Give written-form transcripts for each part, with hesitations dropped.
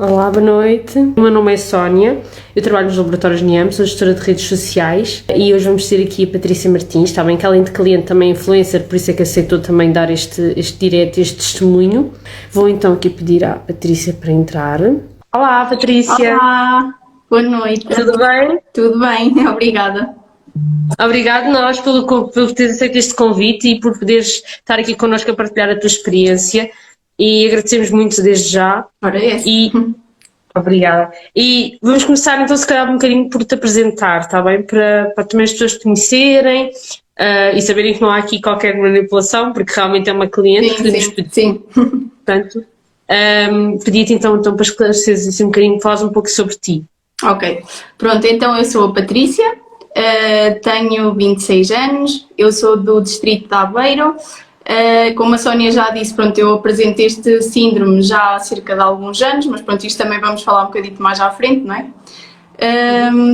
Olá, boa noite. O meu nome é Sónia, eu trabalho nos laboratórios NIAM, sou gestora de redes sociais e hoje vamos ter aqui a Patrícia Martins, está bem que além de cliente também é influencer, por isso é que aceitou também dar este direto, este testemunho. Vou então aqui pedir à Patrícia para entrar. Olá, Patrícia. Olá, boa noite. Tudo bem? Tudo bem, obrigada. Obrigado nós por teres aceito este convite e por poderes estar aqui connosco a partilhar a tua experiência e agradecemos muito desde já. Ora, é esse. E obrigada. E vamos começar então se calhar um bocadinho por te apresentar, está bem? Para também as pessoas te conhecerem e saberem que não há aqui qualquer manipulação, porque realmente é uma cliente que nos pediu. Sim. Portanto, pedi-te então para esclareceres assim um bocadinho, falares um pouco sobre ti. Ok, pronto, então eu sou a Patrícia, tenho 26 anos, eu sou do distrito de Aveiro. Como a Sónia já disse, pronto, eu apresento este síndrome já há cerca de alguns anos, mas pronto, isto também vamos falar um bocadinho mais à frente, não é?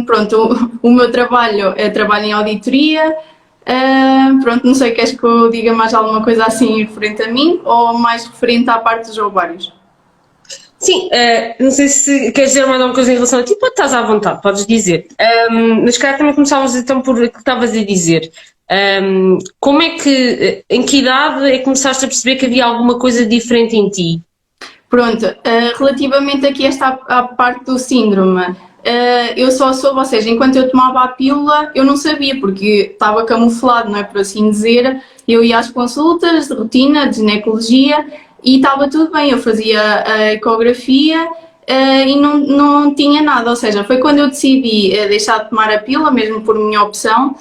Pronto, o meu trabalho é trabalho em auditoria. Pronto, não sei, queres que eu diga mais alguma coisa assim referente a mim ou mais referente à parte dos ovários? Sim, não sei se queres dizer mais alguma coisa em relação a ti, pode estás à vontade, podes dizer. Mas se calhar também começávamos então por o que estavas a dizer. Como é que, em que idade é que começaste a perceber que havia alguma coisa diferente em ti? Pronto, relativamente aqui à parte do síndrome, eu só soube, ou seja, enquanto eu tomava a pílula, eu não sabia, porque estava camuflado, não é por assim dizer. Eu ia às consultas de rotina, de ginecologia, e estava tudo bem, eu fazia a ecografia e não tinha nada, ou seja, foi quando eu decidi deixar de tomar a pílula, mesmo por minha opção,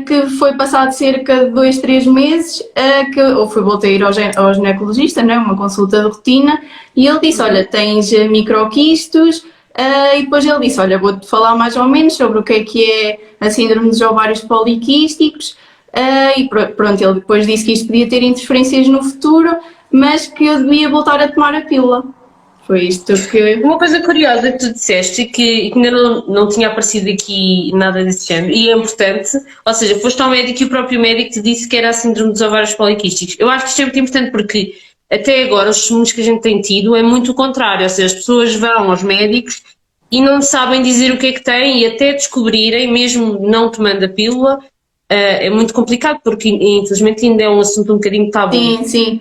que foi passado cerca de 2, 3 meses, que voltei a ir ao ginecologista, não é? Uma consulta de rotina, e ele disse, olha, tens microquistos, e depois ele disse, olha, vou-te falar mais ou menos sobre o que é a síndrome dos ovários poliquísticos, e pronto, ele depois disse que isto podia ter interferências no futuro, mas que eu devia voltar a tomar a pílula. Foi isto que... Uma coisa curiosa que tu disseste e que ainda não tinha aparecido aqui nada desse género, e é importante, ou seja, foste ao médico e o próprio médico te disse que era a síndrome dos ovários poliquísticos. Eu acho que isto é muito importante porque até agora os testemunhos que a gente tem tido é muito o contrário, ou seja, as pessoas vão aos médicos e não sabem dizer o que é que têm e até descobrirem, mesmo não tomando a pílula, é muito complicado porque infelizmente ainda é um assunto um bocadinho tabu. Sim.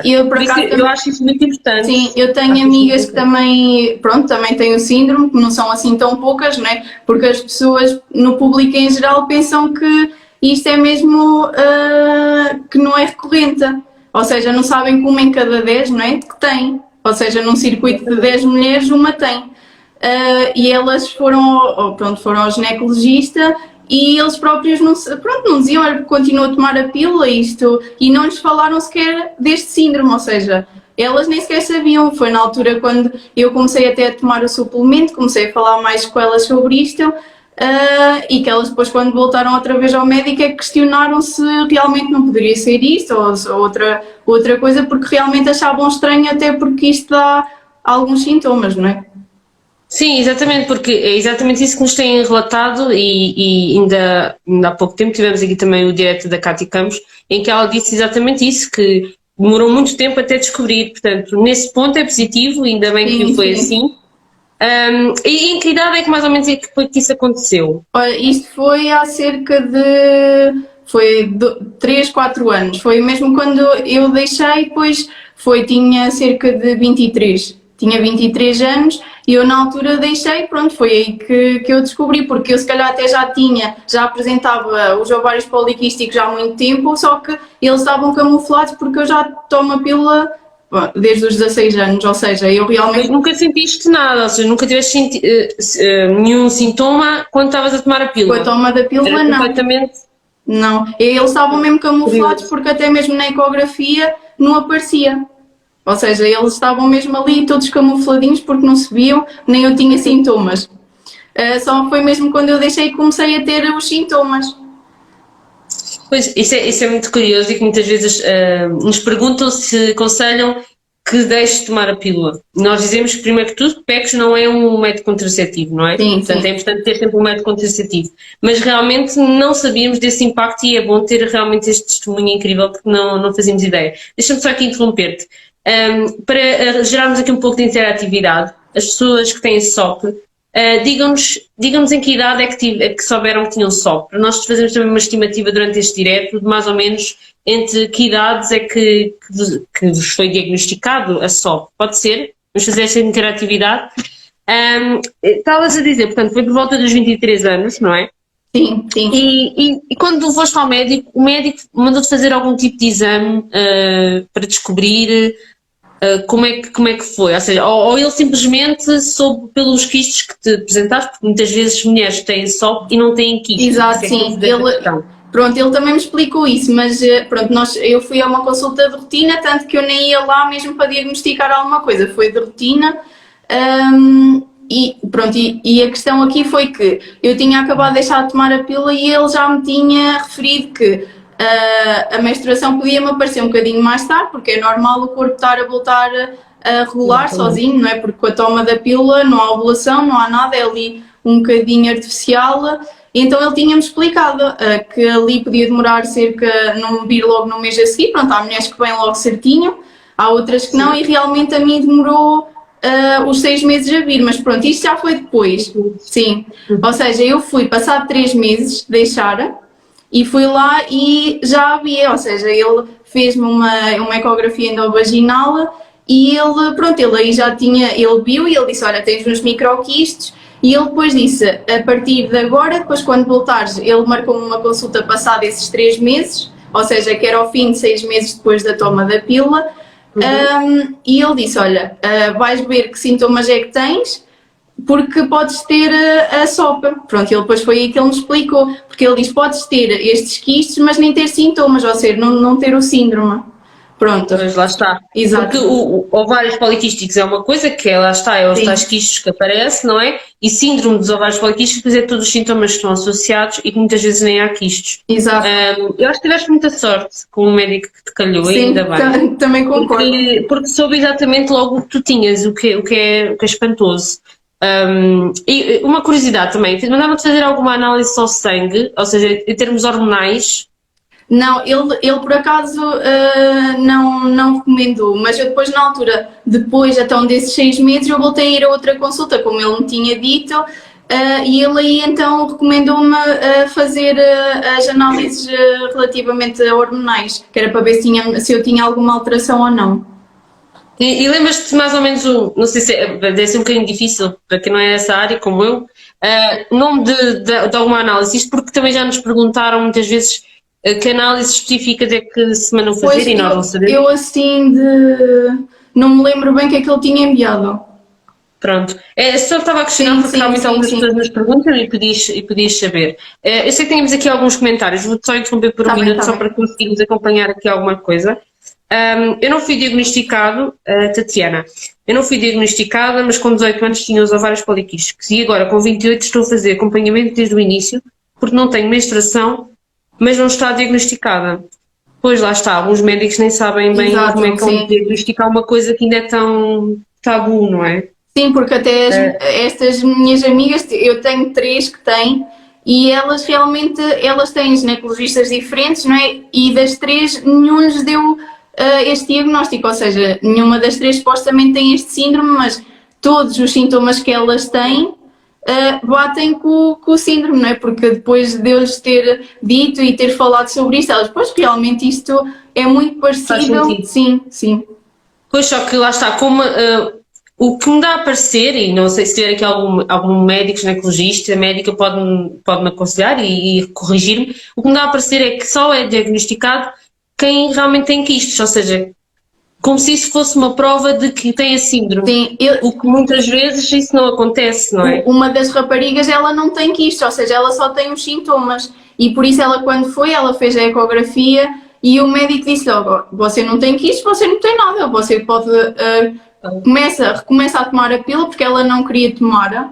E eu, por acaso, eu acho isso muito importante. Sim, eu tenho amigas que também, pronto, também têm o síndrome, que não são assim tão poucas, não é? Porque as pessoas no público em geral pensam que isto é mesmo que não é recorrente, ou seja, não sabem que uma em cada 10, não é? Que tem, ou seja, num circuito de 10 mulheres, uma tem. E elas foram ao ginecologista e eles próprios não diziam, olha, continua a tomar a pílula e não lhes falaram sequer deste síndrome, ou seja, elas nem sequer sabiam. Foi na altura quando eu comecei até a tomar o suplemento, comecei a falar mais com elas sobre isto, e que elas depois, quando voltaram outra vez ao médico, é que questionaram se realmente não poderia ser isto ou outra coisa, porque realmente achavam estranho, até porque isto dá alguns sintomas, não é? Sim, exatamente, porque é exatamente isso que nos têm relatado e ainda há pouco tempo tivemos aqui também o direto da Cátia Campos, em que ela disse exatamente isso, que demorou muito tempo até descobrir, portanto, nesse ponto é positivo, ainda bem que foi assim. E em que idade é que mais ou menos é que foi que isso aconteceu? Olha, isto foi há cerca de 3, 4 anos, foi mesmo quando eu deixei, depois tinha cerca de 23. Tinha 23 anos e eu na altura deixei, pronto, foi aí que eu descobri, porque eu se calhar até já apresentava os ovários poliquísticos já há muito tempo, só que eles estavam camuflados porque eu já tomo a pílula desde os 16 anos, ou seja, eu realmente... Mas nunca sentiste nada, ou seja, nunca tiveste nenhum sintoma quando estavas a tomar a pílula? Com a toma da pílula, era não. Completamente... Não, eles estavam mesmo camuflados porque até mesmo na ecografia não aparecia. Ou seja, eles estavam mesmo ali todos camufladinhos porque não se viam, nem eu tinha sintomas. Só foi mesmo quando eu deixei que comecei a ter os sintomas. Pois, isso é muito curioso e que muitas vezes nos perguntam se aconselham que deixe de tomar a pílula. Nós dizemos que, primeiro que tudo, PECs não é um método contraceptivo, não é? Sim, Portanto, sim. é importante ter sempre um método contraceptivo. Mas realmente não sabíamos desse impacto e é bom ter realmente este testemunho incrível porque não fazíamos ideia. Deixa-me só aqui interromper-te. Para gerarmos aqui um pouco de interatividade, as pessoas que têm SOP, digam-nos em que idade é que souberam que tinham SOP, para nós fazermos também uma estimativa durante este direto de mais ou menos entre que idades é que vos foi diagnosticado a SOP. Pode ser? Vamos fazer esta interatividade. Estavas a dizer, portanto, foi por volta dos 23 anos, não é? Sim, sim. E quando foste ao médico, o médico mandou-te fazer algum tipo de exame para descobrir como é que foi? Ou seja, ou ele simplesmente soube pelos quistes que te apresentaste, porque muitas vezes mulheres têm SOP e não têm quistes. Exato, sim. Pronto, ele também me explicou isso, mas pronto, eu fui a uma consulta de rotina, tanto que eu nem ia lá mesmo para diagnosticar alguma coisa, foi de rotina. E pronto, e a questão aqui foi que eu tinha acabado de deixar de tomar a pílula e ele já me tinha referido que a menstruação podia-me aparecer um bocadinho mais tarde, porque é normal o corpo estar a voltar a regular sozinho, não é? Porque com a toma da pílula não há ovulação, não há nada, é ali um bocadinho artificial. Então ele tinha-me explicado que ali podia demorar não vir logo no mês a seguir, pronto, há mulheres que vêm logo certinho, há outras que não, e realmente a mim demorou os 6 meses a vir, mas pronto, isto já foi depois, sim. Ou seja, eu fui, passado 3 meses, deixar, e fui lá e já havia, ou seja, ele fez-me uma ecografia endovaginal e ele aí já tinha, ele viu e ele disse, olha, tens uns microquistos, e ele depois disse, a partir de agora, depois quando voltares, ele marcou-me uma consulta passada esses 3 meses, ou seja, que era ao fim de 6 meses depois da toma da pílula, e ele disse, olha, vais ver que sintomas é que tens, porque podes ter a SOP. Pronto, ele depois foi aí que ele me explicou, porque ele diz, podes ter estes quistes, mas nem ter sintomas, ou seja, não ter o síndrome. Pronto. Mas lá está. Exato. Porque o ovários poliquísticos é uma coisa que lá está, é os tais quistos que aparecem, não é? E síndrome dos ovários poliquísticos é todos os sintomas que estão associados e que muitas vezes nem há quistos. Exato. Eu acho que tiveste muita sorte com o médico que te calhou, sim, ainda bem. Também concordo. Porque soube exatamente logo o que tu tinhas, o que é espantoso. E uma curiosidade também, mandava-te fazer alguma análise ao sangue, ou seja, em termos hormonais? Não, ele por acaso não recomendou, mas eu depois na altura, depois então desses 6 meses, eu voltei a ir a outra consulta, como ele me tinha dito, e ele aí então recomendou-me fazer as análises relativamente a hormonais, que era para ver se eu tinha alguma alteração ou não. E lembras-te mais ou menos, não sei se deve ser um bocadinho difícil para quem não é essa área, como eu, nome de alguma análise, isto porque também já nos perguntaram muitas vezes que análises específicas é que se mandam fazer pois e nós não sabemos. Eu assim não me lembro bem o que é que ele tinha enviado. Pronto, só estava a questionar porque realmente algumas pessoas nos perguntam e podias saber. Eu sei que tínhamos aqui alguns comentários, vou só interromper por um minuto só para conseguirmos acompanhar aqui alguma coisa. Eu não fui diagnosticado, Tatiana, eu não fui diagnosticada, mas com 18 anos tinha os ovários poliquísticos e agora com 28 estou a fazer acompanhamento desde o início porque não tenho menstruação, mas não está diagnosticada. Pois lá está, alguns médicos nem sabem bem como é que vão diagnosticar uma coisa que ainda é tão tabu, não é? Sim, porque até estas minhas amigas, eu tenho 3 que têm, e elas realmente, elas têm ginecologistas diferentes, não é? E das 3, nenhum lhes deu este diagnóstico, ou seja, nenhuma das 3 supostamente tem este síndrome, mas todos os sintomas que elas têm batem com o síndrome, não é? Porque depois de eu lhes ter dito e ter falado sobre isto, elas, pois realmente isto é muito parecido. Sim. Pois, só que lá está, como o que me dá a parecer, e não sei se tiver aqui algum médico, ginecologista, médica pode-me aconselhar e corrigir-me, o que me dá a parecer é que só é diagnosticado quem realmente tem quistes, ou seja, como se isso fosse uma prova de que tem a síndrome. Sim, o que muitas vezes isso não acontece, não é? Uma das raparigas, ela não tem quistes, ou seja, ela só tem os sintomas, e por isso ela quando foi, ela fez a ecografia e o médico disse logo, você não tem quistes, você não tem nada, você pode... recomeça a tomar a pílula porque ela não queria tomar,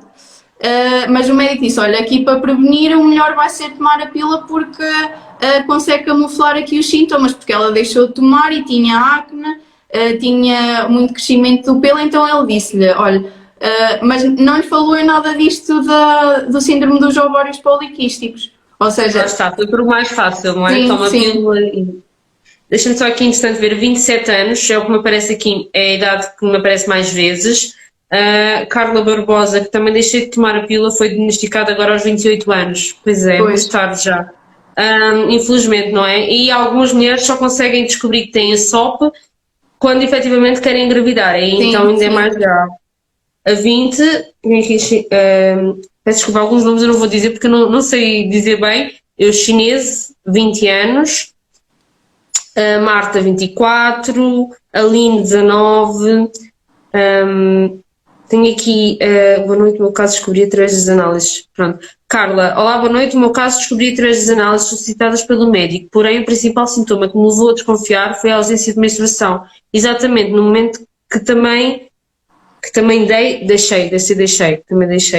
mas o médico disse, olha, aqui para prevenir o melhor vai ser tomar a pílula porque consegue camuflar aqui os sintomas, porque ela deixou de tomar e tinha acne, tinha muito crescimento do pelo, então ele disse-lhe, olha, mas não lhe falou em nada disto do síndrome dos ovários poliquísticos, ou seja... Já está, foi por o mais fácil, não é? Toma a pílula e... Deixa-me só aqui, interessante ver, 27 anos, é o que me aparece aqui, é a idade que me aparece mais vezes. Carla Barbosa, que também deixei de tomar a pílula, foi diagnosticada agora aos 28 anos. Pois é, muito Pois, tarde já. Infelizmente, não é? E algumas mulheres só conseguem descobrir que têm a SOP quando efetivamente querem engravidar, aí então sim, ainda é mais sim. grave. A 20, peço desculpa, alguns nomes eu não vou dizer porque eu não sei dizer bem. Eu, chinês, 20 anos, a Marta, 24, a Aline, 19. Tenho aqui, boa noite, o meu caso descobri através das análises. Pronto. Carla, olá, boa noite, o meu caso descobri através das análises solicitadas pelo médico, porém o principal sintoma que me levou a desconfiar foi a ausência de menstruação. Exatamente, no momento que também também deixei,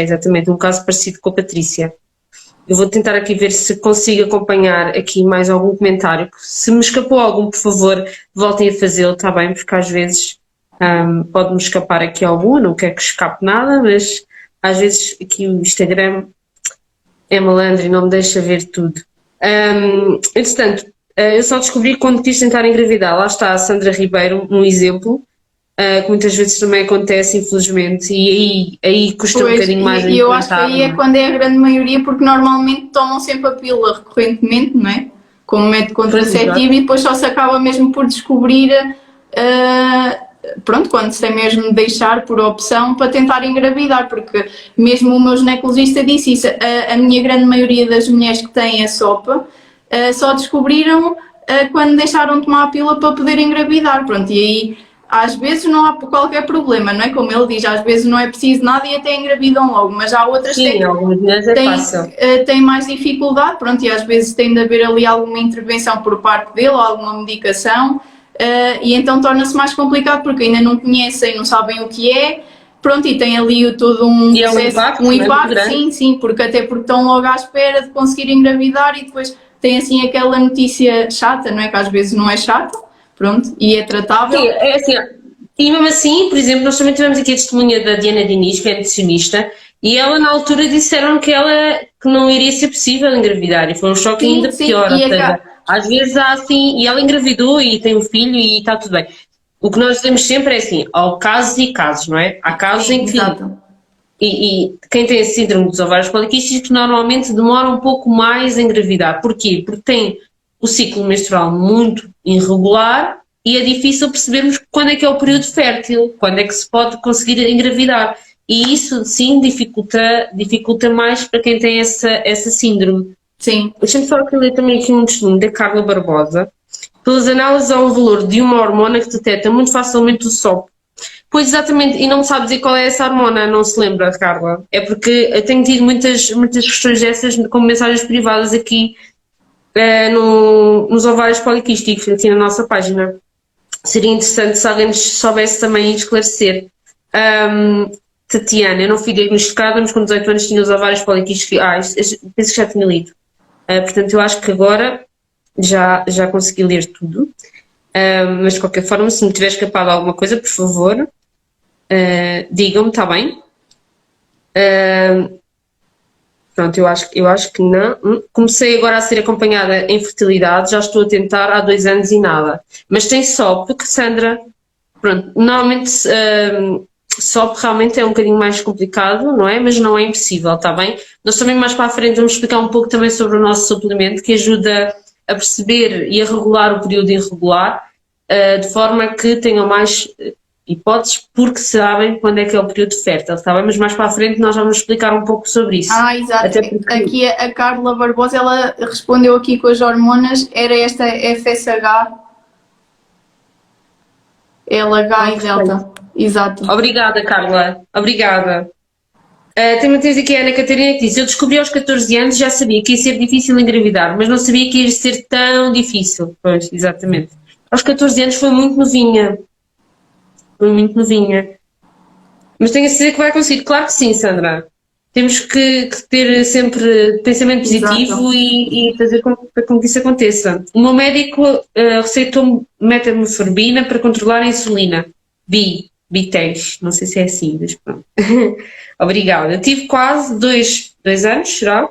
exatamente, um caso parecido com a Patrícia. Eu vou tentar aqui ver se consigo acompanhar aqui mais algum comentário. Se me escapou algum, por favor, voltem a fazê-lo, está bem? Porque às vezes pode-me escapar aqui algum, eu não quero que escape nada, mas às vezes aqui o Instagram é malandro e não me deixa ver tudo. Entretanto, eu só descobri quando quis tentar engravidar. Lá está a Sandra Ribeiro, um exemplo, que muitas vezes também acontece, infelizmente, e aí custa um Pois, bocadinho mais a e eu acho que implantar, aí é não é? quando é a grande maioria, porque normalmente tomam sempre a pílula recorrentemente, não é? Como método Pois, contraceptivo exato. e depois só se acaba mesmo por descobrir, pronto, quando se tem mesmo de deixar por opção para tentar engravidar, porque mesmo o meu ginecologista disse isso, a minha grande maioria das mulheres que têm a SOPA só descobriram quando deixaram de tomar a pílula para poder engravidar, pronto, e aí às vezes não há qualquer problema, não é? Como ele diz, às vezes não é preciso nada e até engravidam logo, mas há outras que Sim, algumas mulheres é fácil. têm mais dificuldade, pronto, e às vezes tem de haver ali alguma intervenção por parte dele, ou alguma medicação, e então torna-se mais complicado porque ainda não conhecem, não sabem o que é, pronto, e tem ali todo um E é um processo, impacto um também muito impacto, grande. sim, sim, porque até porque estão logo à espera de conseguir engravidar e depois tem assim aquela notícia chata, não é? Que às vezes não é chata, pronto, e é Sim, tratável. é assim, e mesmo assim, por exemplo, nós também tivemos aqui a testemunha da Diana Diniz, que é nutricionista, e ela na altura disseram que não iria ser possível engravidar, e foi um choque Sim, ainda sim, pior, ou seja, às vezes há assim, e ela engravidou e tem um filho e está tudo bem. O que nós dizemos sempre é assim, há casos e casos, não é? Há casos sim, em que exato. e quem tem esse síndrome dos ovários poliquísticos normalmente demora um pouco mais a engravidar. Porquê? Porque tem o ciclo menstrual muito irregular e é difícil percebermos quando é que é o período fértil, quando é que se pode conseguir engravidar. E isso sim dificulta mais para quem tem essa síndrome. Sim, Deixa-me só aqui ler também aqui um testemunho da Carla Barbosa. Pelas análises há um valor de uma hormona que detecta muito facilmente o SOP. Pois exatamente, e não sabe dizer qual é essa hormona, não se lembra, Carla. É porque eu tenho tido muitas questões dessas como mensagens privadas aqui nos ovários poliquísticos, aqui na nossa página. Seria interessante se alguém nos soubesse também esclarecer. Tatiana, eu não fui diagnosticada, mas com 18 anos tinha os ovários poliquísticos. Penso que já tinha lido. Portanto, eu acho que agora já consegui ler tudo. Mas de qualquer forma, se me tiver escapado alguma coisa, por favor, digam-me, está bem? Pronto, eu acho que não. Comecei agora a ser acompanhada em fertilidade, já estou a tentar há 2 anos e nada. Mas tem SOP, porque Sandra, pronto, normalmente SOP realmente é um bocadinho mais complicado, não é? Mas não é impossível, está bem? Nós também mais para a frente vamos explicar um pouco também sobre o nosso suplemento, que ajuda a perceber e a regular o período irregular, de forma que tenham mais hipóteses, porque sabem quando é que é o período fértil, está bem? Mas mais para a frente nós vamos explicar um pouco sobre isso. exato. Até porque, Aqui a Carla Barbosa, ela respondeu aqui com as hormonas, era esta FSH, LH e perfeito. Delta. Exato. Obrigada, Carla. Obrigada. Temos aqui a Ana Catarina que diz: eu descobri aos 14 anos, já sabia que ia ser difícil engravidar, mas não sabia que ia ser tão difícil. Pois, exatamente. Aos 14 anos foi muito novinha. Foi muito novinha. Mas tenho a certeza que vai conseguir. Claro que sim, Sandra. Temos que ter sempre pensamento Exato. positivo e fazer com que isso aconteça. O meu médico receitou-me metformina para controlar a insulina. Bitens, não sei se é assim, mas pronto. Obrigada. Eu tive quase dois anos, será?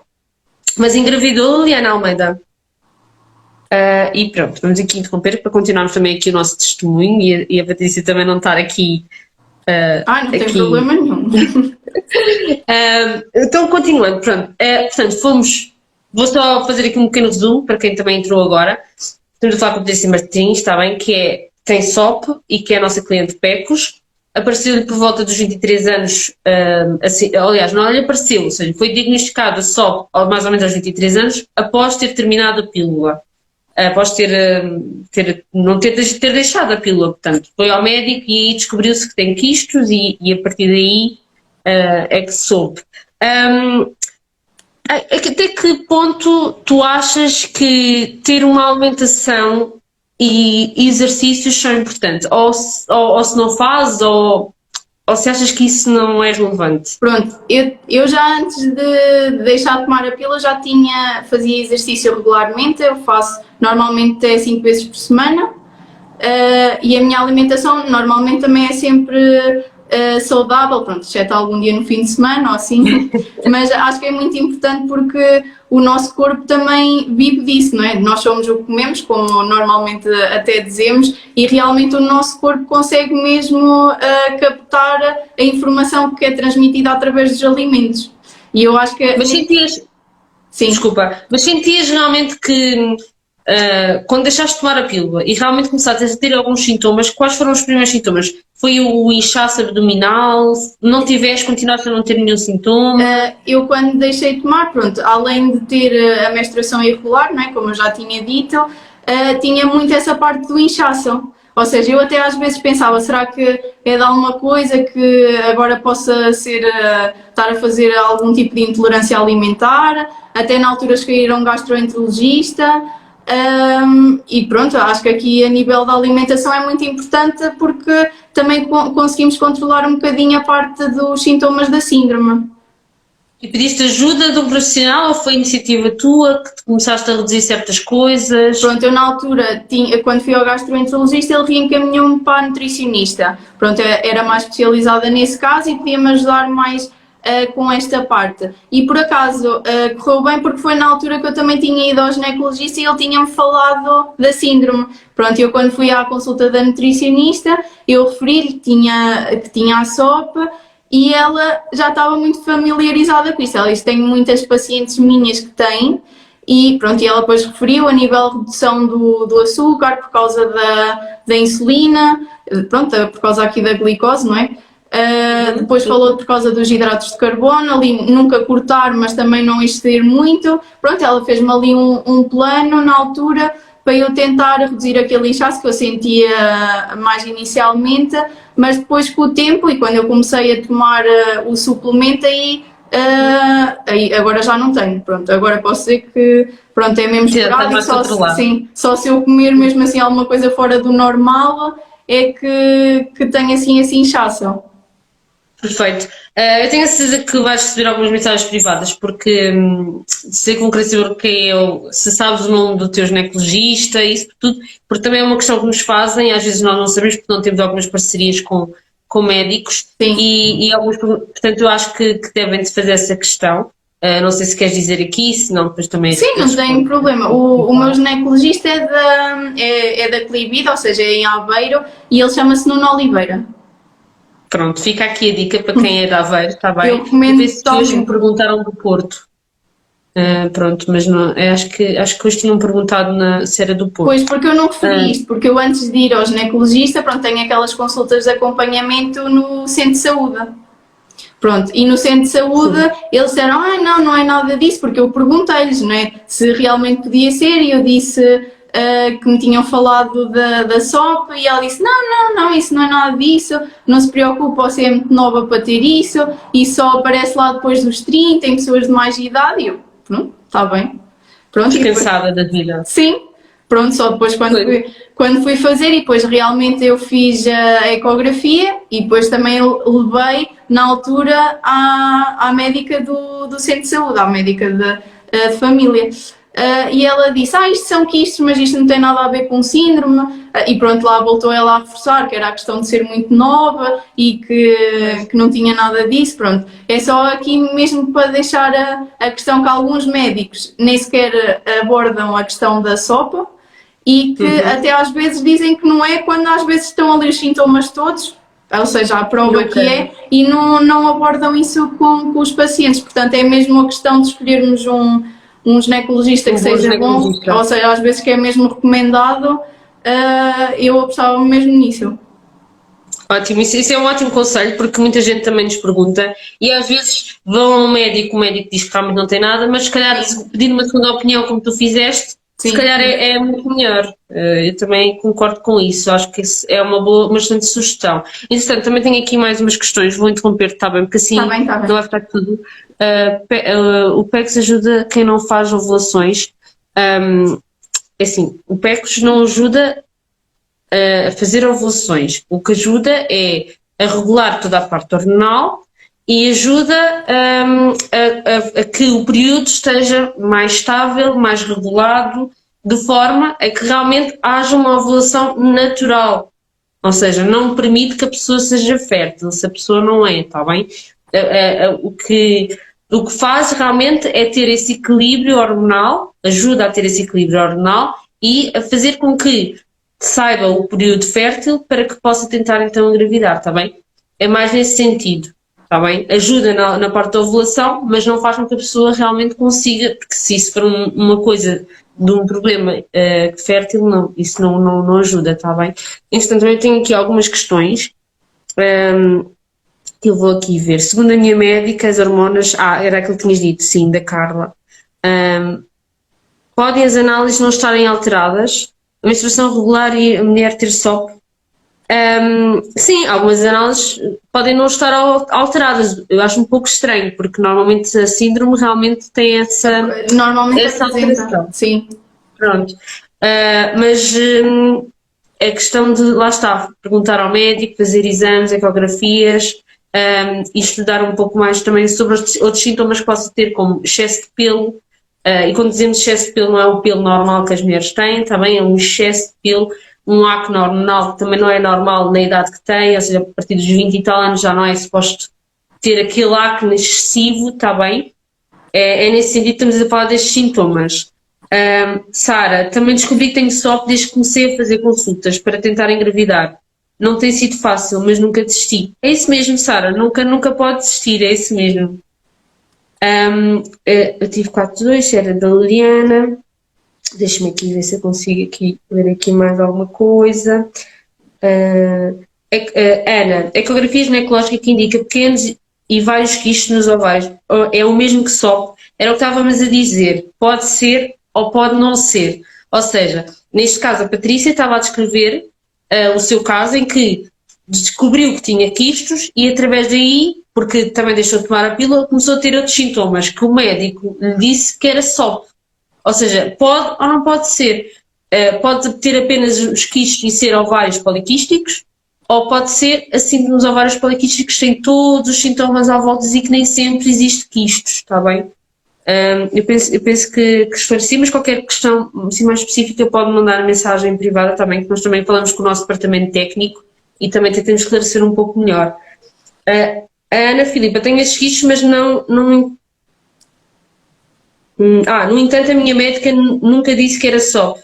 Mas engravidou Liliana Almeida. E pronto, vamos aqui interromper para continuarmos também aqui o nosso testemunho e a Patrícia também não estar aqui. Não tem problema nenhum. Então, continuando, pronto. Portanto, vou só fazer aqui um pequeno resumo para quem também entrou agora. Estamos a falar com a Patrícia Martins, está bem? Tem SOP e que é a nossa cliente PECOS. Apareceu-lhe por volta dos 23 anos, aliás, não lhe apareceu, ou seja, foi diagnosticada SOP mais ou menos aos 23 anos, após ter terminado a pílula. Após não ter deixado a pílula, portanto, foi ao médico e aí descobriu-se que tem quistos e a partir daí é que soube. Até que ponto tu achas que ter uma alimentação e exercícios são importantes? Ou se não fazes, ou se achas que isso não é relevante? Pronto, eu já antes de deixar de tomar a pílula fazia exercício regularmente, eu faço normalmente até 5 vezes por semana e a minha alimentação normalmente também é sempre saudável, pronto, exceto algum dia no fim de semana ou assim, mas acho que é muito importante porque o nosso corpo também vive disso, não é? Nós somos o que comemos, como normalmente até dizemos, e realmente o nosso corpo consegue mesmo captar a informação que é transmitida através dos alimentos. E eu acho que... Mas sentias... Sim. Desculpa, mas sentias realmente que quando deixaste de tomar a pílula e realmente começaste a ter alguns sintomas, quais foram os primeiros sintomas? Foi o inchaço abdominal? Não continuaste a não ter nenhum sintoma? Eu quando deixei de tomar, pronto, além de ter a menstruação irregular, não é, como eu já tinha dito, tinha muito essa parte do inchaço. Ou seja, eu até às vezes pensava, será que é de alguma coisa que agora possa estar a fazer algum tipo de intolerância alimentar? Até na altura cheguei a ir a um gastroenterologista. E pronto, acho que aqui a nível da alimentação é muito importante porque também conseguimos controlar um bocadinho a parte dos sintomas da síndrome. E pediste ajuda de um profissional ou foi iniciativa tua que começaste a reduzir certas coisas? Pronto, eu na altura, quando fui ao gastroenterologista, ele reencaminhou-me para a nutricionista. Pronto, era mais especializada nesse caso e podia-me ajudar mais com esta parte. E por acaso correu bem porque foi na altura que eu também tinha ido ao ginecologista e ele tinha-me falado da síndrome. Pronto, eu quando fui à consulta da nutricionista, eu referi-lhe que tinha a SOP e ela já estava muito familiarizada com isso. Ela disse, tenho muitas pacientes minhas que têm e pronto, e ela depois referiu a nível de redução do açúcar por causa da insulina, pronto, por causa aqui da glicose, não é? Depois falou por causa dos hidratos de carbono, ali nunca cortar, mas também não exceder muito. Pronto, ela fez-me ali um plano na altura para eu tentar reduzir aquele inchaço que eu sentia mais inicialmente, mas depois com o tempo e quando eu comecei a tomar o suplemento aí agora já não tenho, pronto, agora posso dizer que pronto, é mesmo esporádico, só se eu comer mesmo assim alguma coisa fora do normal é que tenho assim esse inchaço. Perfeito. Eu tenho a certeza que vais receber algumas mensagens privadas, porque sei que vou querer saber quem é, se sabes o nome do teu ginecologista, isso tudo, porque também é uma questão que nos fazem, às vezes nós não sabemos porque não temos algumas parcerias com médicos. Sim. E alguns, portanto eu acho que devem te fazer essa questão. Não sei se queres dizer aqui, senão depois também... Sim, não tem problema. O meu ginecologista é da Clivida, ou seja, é em Aveiro, e ele chama-se Nuno Oliveira. Pronto, fica aqui a dica para quem é de Aveiro, está bem? Eu recomendo hoje me perguntaram do Porto. Pronto, mas não, acho que hoje tinham perguntado se era do Porto. Pois, porque eu não referi isto, porque eu antes de ir ao ginecologista, pronto, tenho aquelas consultas de acompanhamento no centro de saúde. Pronto, e no centro de saúde eles disseram, não é nada disso, porque eu perguntei-lhes, não é, se realmente podia ser, e eu disse que me tinham falado da SOP, e ela disse, não, isso não é nada disso, não se preocupe, você é muito nova para ter isso, e só aparece lá depois dos 30, em pessoas de mais idade, e eu, pronto, está bem. Pronto, descansada da vida. Sim, pronto, só depois quando fui fazer e depois realmente eu fiz a ecografia e depois também levei na altura à médica do centro de saúde, à médica de família. E ela disse, isto são quistos, mas isto não tem nada a ver com síndrome, e pronto, lá voltou ela a reforçar que era a questão de ser muito nova e que não tinha nada disso, pronto. É só aqui mesmo para deixar a questão que alguns médicos nem sequer abordam a questão da SOP, e que até às vezes dizem que não é, quando às vezes estão ali os sintomas todos, ou seja, a prova que é, e não abordam isso com os pacientes. Portanto, é mesmo a questão de escolhermos um ginecologista que seja bom, ou seja, às vezes que é mesmo recomendado, eu apostava mesmo nisso. Ótimo, isso é um ótimo conselho, porque muita gente também nos pergunta e às vezes vão ao médico, o médico diz que realmente não tem nada, mas se calhar se pedir uma segunda opinião como tu fizeste, se calhar é muito melhor. Eu também concordo com isso, acho que isso é uma excelente sugestão. Entretanto, também tenho aqui mais umas questões, vou interromper, está bem, porque assim Tá bem. não vai ficar tudo. O PECS ajuda quem não faz ovulações. Assim, o PECS não ajuda a fazer ovulações. O que ajuda é a regular toda a parte hormonal e ajuda a que o período esteja mais estável, mais regulado, de forma a que realmente haja uma ovulação natural. Ou seja, não permite que a pessoa seja fértil, se a pessoa não é, está bem? O que faz realmente é ter esse equilíbrio hormonal, ajuda a ter esse equilíbrio hormonal e a fazer com que saiba o período fértil para que possa tentar então engravidar, está bem? É mais nesse sentido, está bem? Ajuda na parte da ovulação, mas não faz com que a pessoa realmente consiga, porque se isso for uma coisa de um problema fértil, não, isso não ajuda, está bem? Entretanto, eu tenho aqui algumas questões que eu vou aqui ver. Segundo a minha médica, as hormonas, era aquilo que tinhas dito, sim, da Carla. Podem as análises não estarem alteradas? A menstruação regular e a mulher ter SOP? Sim, algumas análises podem não estar alteradas. Eu acho um pouco estranho, porque normalmente a síndrome realmente tem essa alteração. Sim. Pronto. Mas a questão de, lá está, perguntar ao médico, fazer exames, ecografias e estudar um pouco mais também sobre outros sintomas que possa ter, como excesso de pelo. E quando dizemos excesso de pelo, não é o pelo normal que as mulheres têm, também é um excesso de pelo, um acne hormonal que também não é normal na idade que tem, ou seja, a partir dos 20 e tal anos já não é suposto ter aquele acne excessivo, está bem? É nesse sentido que estamos a falar destes sintomas. Sara, também descobri que tenho SOP desde que comecei a fazer consultas para tentar engravidar. Não tem sido fácil, mas nunca desisti. É isso mesmo, Sara, nunca pode desistir, é isso mesmo. Eu tive 4-2, era da Liliana. Deixa-me aqui ver se eu consigo aqui ler aqui mais alguma coisa. Ana, ecografia ginecológica que indica pequenos e vários quistos nos ovários. É o mesmo que SOP? Era o que estávamos a dizer. Pode ser ou pode não ser. Ou seja, neste caso a Patrícia estava a descrever o seu caso em que descobriu que tinha quistos e através daí, porque também deixou de tomar a pílula, começou a ter outros sintomas que o médico lhe disse que era SOP. Ou seja, pode ou não pode ser. Pode ter apenas os quistos e ser ovários poliquísticos, ou pode ser a síndrome dos ovários poliquísticos que tem todos os sintomas à volta e que nem sempre existe quistos, está bem? Eu penso que esclareci, mas qualquer questão assim, mais específica pode mandar mensagem privada também, que nós também falamos com o nosso departamento técnico e também tentamos esclarecer um pouco melhor. A Ana Filipa, tenho esses quistos, mas no entanto a minha médica nunca disse que era SOP.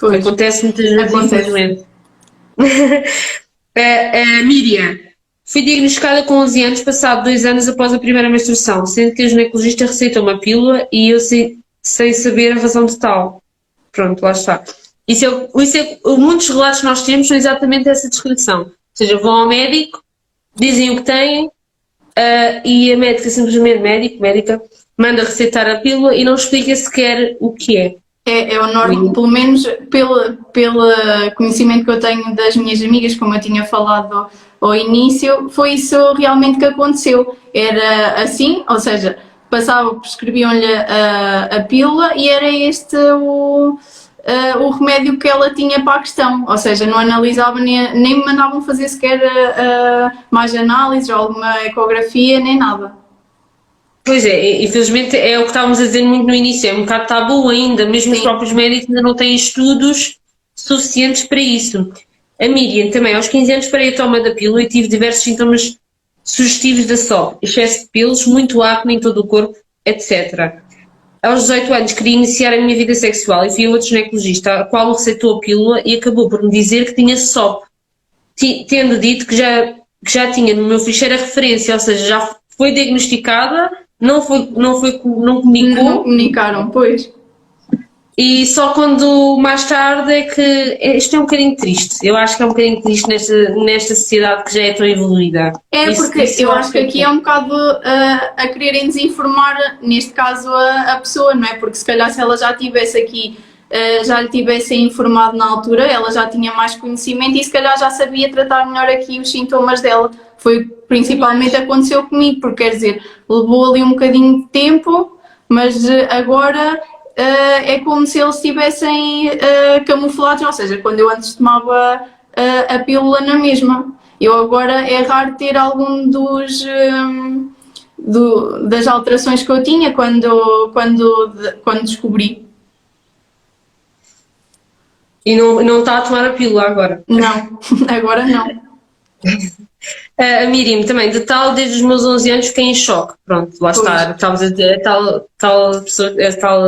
Acontece muitas vezes, infelizmente. A Miriam, fui diagnosticada com 11 anos, passado 2 anos após a primeira menstruação, sendo que a ginecologista receitou uma pílula e eu sem saber a razão de tal. Pronto, lá está. Muitos relatos que nós temos são exatamente essa descrição. Ou seja, vão ao médico, dizem o que têm e a médica, simplesmente médica, manda receitar a pílula e não explica sequer o que é. É o normal, pelo menos pelo conhecimento que eu tenho das minhas amigas, como eu tinha falado ao início, foi isso realmente que aconteceu. Era assim, ou seja, prescreviam-lhe a pílula e era este o remédio que ela tinha para a questão, ou seja, não analisavam nem me mandavam fazer sequer mais análises ou alguma ecografia, nem nada. Pois é, infelizmente é o que estávamos a dizer muito no início, é um bocado tabu ainda, mesmo os próprios médicos ainda não têm estudos suficientes para isso. A Miriam também, aos 15 anos parei a toma da pílula e tive diversos sintomas sugestivos da SOP, excesso de pelos, muito acne em todo o corpo, etc. aos 18 anos queria iniciar a minha vida sexual e fui a outro ginecologista, a qual me receitou a pílula e acabou por me dizer que tinha SOP, tendo dito que já tinha no meu ficheiro a referência, ou seja, já foi diagnosticada, não Não comunicou. comunicaram, pois. E só quando mais tarde é que. Isto é um bocadinho triste. Eu acho que é um bocadinho triste nesta sociedade que já é tão evoluída. É, porque eu acho que aqui é um bocado a quererem desinformar, neste caso, a pessoa, não é? Porque se calhar se ela já estivesse aqui, já lhe tivessem informado na altura, ela já tinha mais conhecimento e se calhar já sabia tratar melhor aqui os sintomas dela. Foi principalmente aconteceu comigo, porque quer dizer, levou ali um bocadinho de tempo, mas agora é como se eles estivessem camuflados, ou seja, quando eu antes tomava a pílula na mesma. Eu agora é raro ter algum das alterações que eu tinha quando descobri. E não está a tomar a pílula agora. Não, agora não. A Miriam também, de tal, desde os meus 11 anos fiquei em choque. Pronto, lá está. Estavas a dizer, tal pessoa, a tal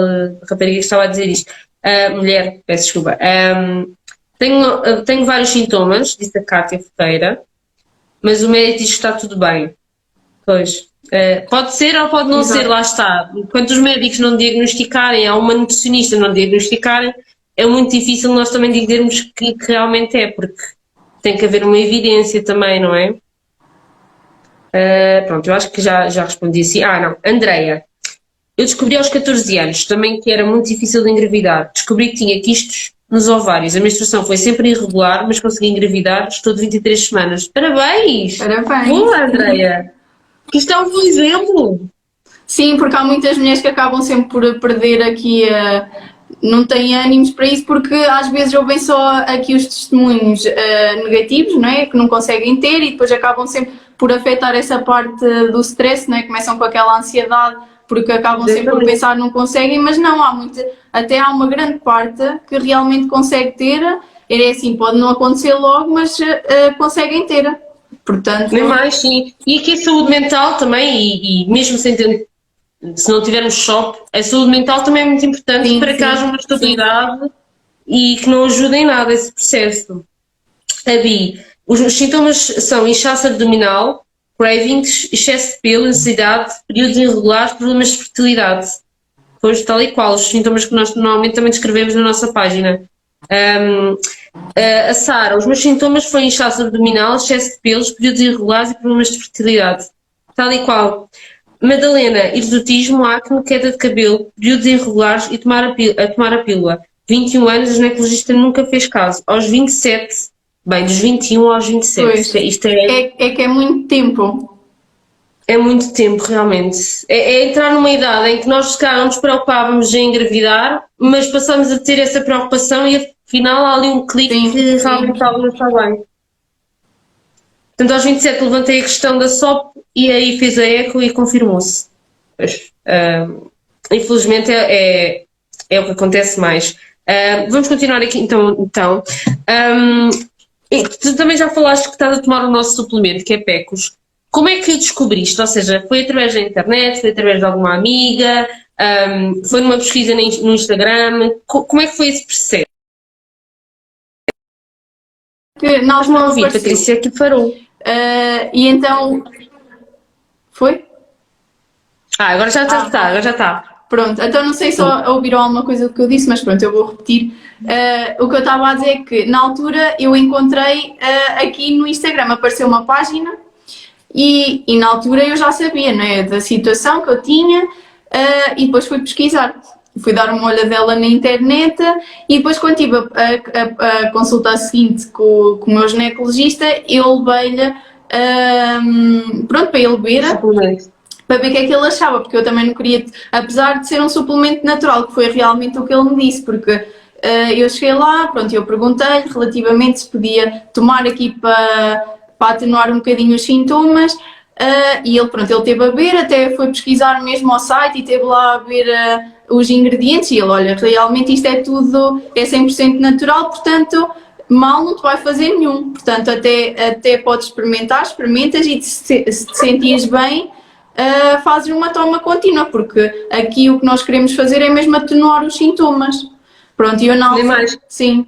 rapariga que estava a dizer isto. Mulher, peço desculpa. Tenho vários sintomas, disse a Cátia Ferreira, mas o médico diz que está tudo bem. Pois. Pode ser ou pode não Exato. ser, lá está. Enquanto os médicos não diagnosticarem, há uma nutricionista não diagnosticarem, é muito difícil nós também dizermos que realmente é, porque tem que haver uma evidência também, não é? Pronto, eu acho que já respondi assim. Não, Andreia. Eu descobri aos 14 anos também que era muito difícil de engravidar. Descobri que tinha quistos nos ovários. A menstruação foi sempre irregular, mas consegui engravidar. Estou de 23 semanas. Parabéns! Parabéns! Boa, Andreia! Que isto é um bom exemplo! Sim, porque há muitas mulheres que acabam sempre por perder aqui, não têm ânimos para isso, porque às vezes ouvem só aqui os testemunhos negativos, não é? Que não conseguem ter e depois acabam sempre por afetar essa parte do stress, não é? Começam com aquela ansiedade, porque acabam sempre por pensar que não conseguem, mas não, até há uma grande parte que realmente consegue ter, é assim, pode não acontecer logo, mas conseguem ter. Portanto, nem mais, sim. E aqui a saúde mental também, e mesmo se não tivermos SHOP, a saúde mental também é muito importante sim, para que haja uma estabilidade e que não ajude em nada esse processo. A Bi, os sintomas são inchaço abdominal, cravings, excesso de pelo, ansiedade, períodos irregulares, problemas de fertilidade. Pois, tal e qual, os sintomas que nós normalmente também descrevemos na nossa página. A Sara, os meus sintomas foram inchaço abdominal, excesso de pelos, períodos irregulares e problemas de fertilidade. Tal e qual. Madalena, exotismo, acne, queda de cabelo, períodos irregulares e tomar a pílula. 21 anos, a ginecologista nunca fez caso. Aos 27, bem, dos 21 aos 27. Pois, Isto é que é muito tempo. É muito tempo, realmente. É entrar numa idade em que nós, se calhar, não nos preocupávamos em engravidar, mas passamos a ter essa preocupação e afinal há ali um clique que realmente algo não está bem. Portanto, aos 27 levantei a questão da SOP e aí fiz a eco e confirmou-se. Infelizmente é o que acontece mais. Vamos continuar aqui então. Tu também já falaste que estás a tomar o nosso suplemento, que é PECOS. Como é que o descobriste? Ou seja, foi através da internet, foi através de alguma amiga, foi numa pesquisa no Instagram? Como é que foi esse processo? Que nós não ouvi, Patrícia, que parou. E então. Foi? Agora já está, agora já está. Pronto, então não sei se ouviram alguma coisa do que eu disse, mas pronto, eu vou repetir. O que eu estava a dizer é que na altura eu encontrei aqui no Instagram, apareceu uma página e na altura eu já sabia, não é, da situação que eu tinha e depois fui pesquisar. Fui dar uma olhadela na internet e depois quando tive a consulta seguinte com o meu ginecologista, eu levei-lhe, pronto, para ele ver, para ver o que é que ele achava, porque eu também não queria, apesar de ser um suplemento natural, que foi realmente o que ele me disse, porque eu cheguei lá, pronto, eu perguntei-lhe relativamente se podia tomar aqui para atenuar um bocadinho os sintomas, e ele, pronto, ele teve a ver, até foi pesquisar mesmo ao site e teve lá a ver os ingredientes e ele, olha, realmente isto é tudo, é 100% natural, portanto, mal não te vai fazer nenhum, portanto, até podes experimentas e se te sentires bem, fazes uma toma contínua, porque aqui o que nós queremos fazer é mesmo atenuar os sintomas. Pronto, e eu não. Nem mais. Sim.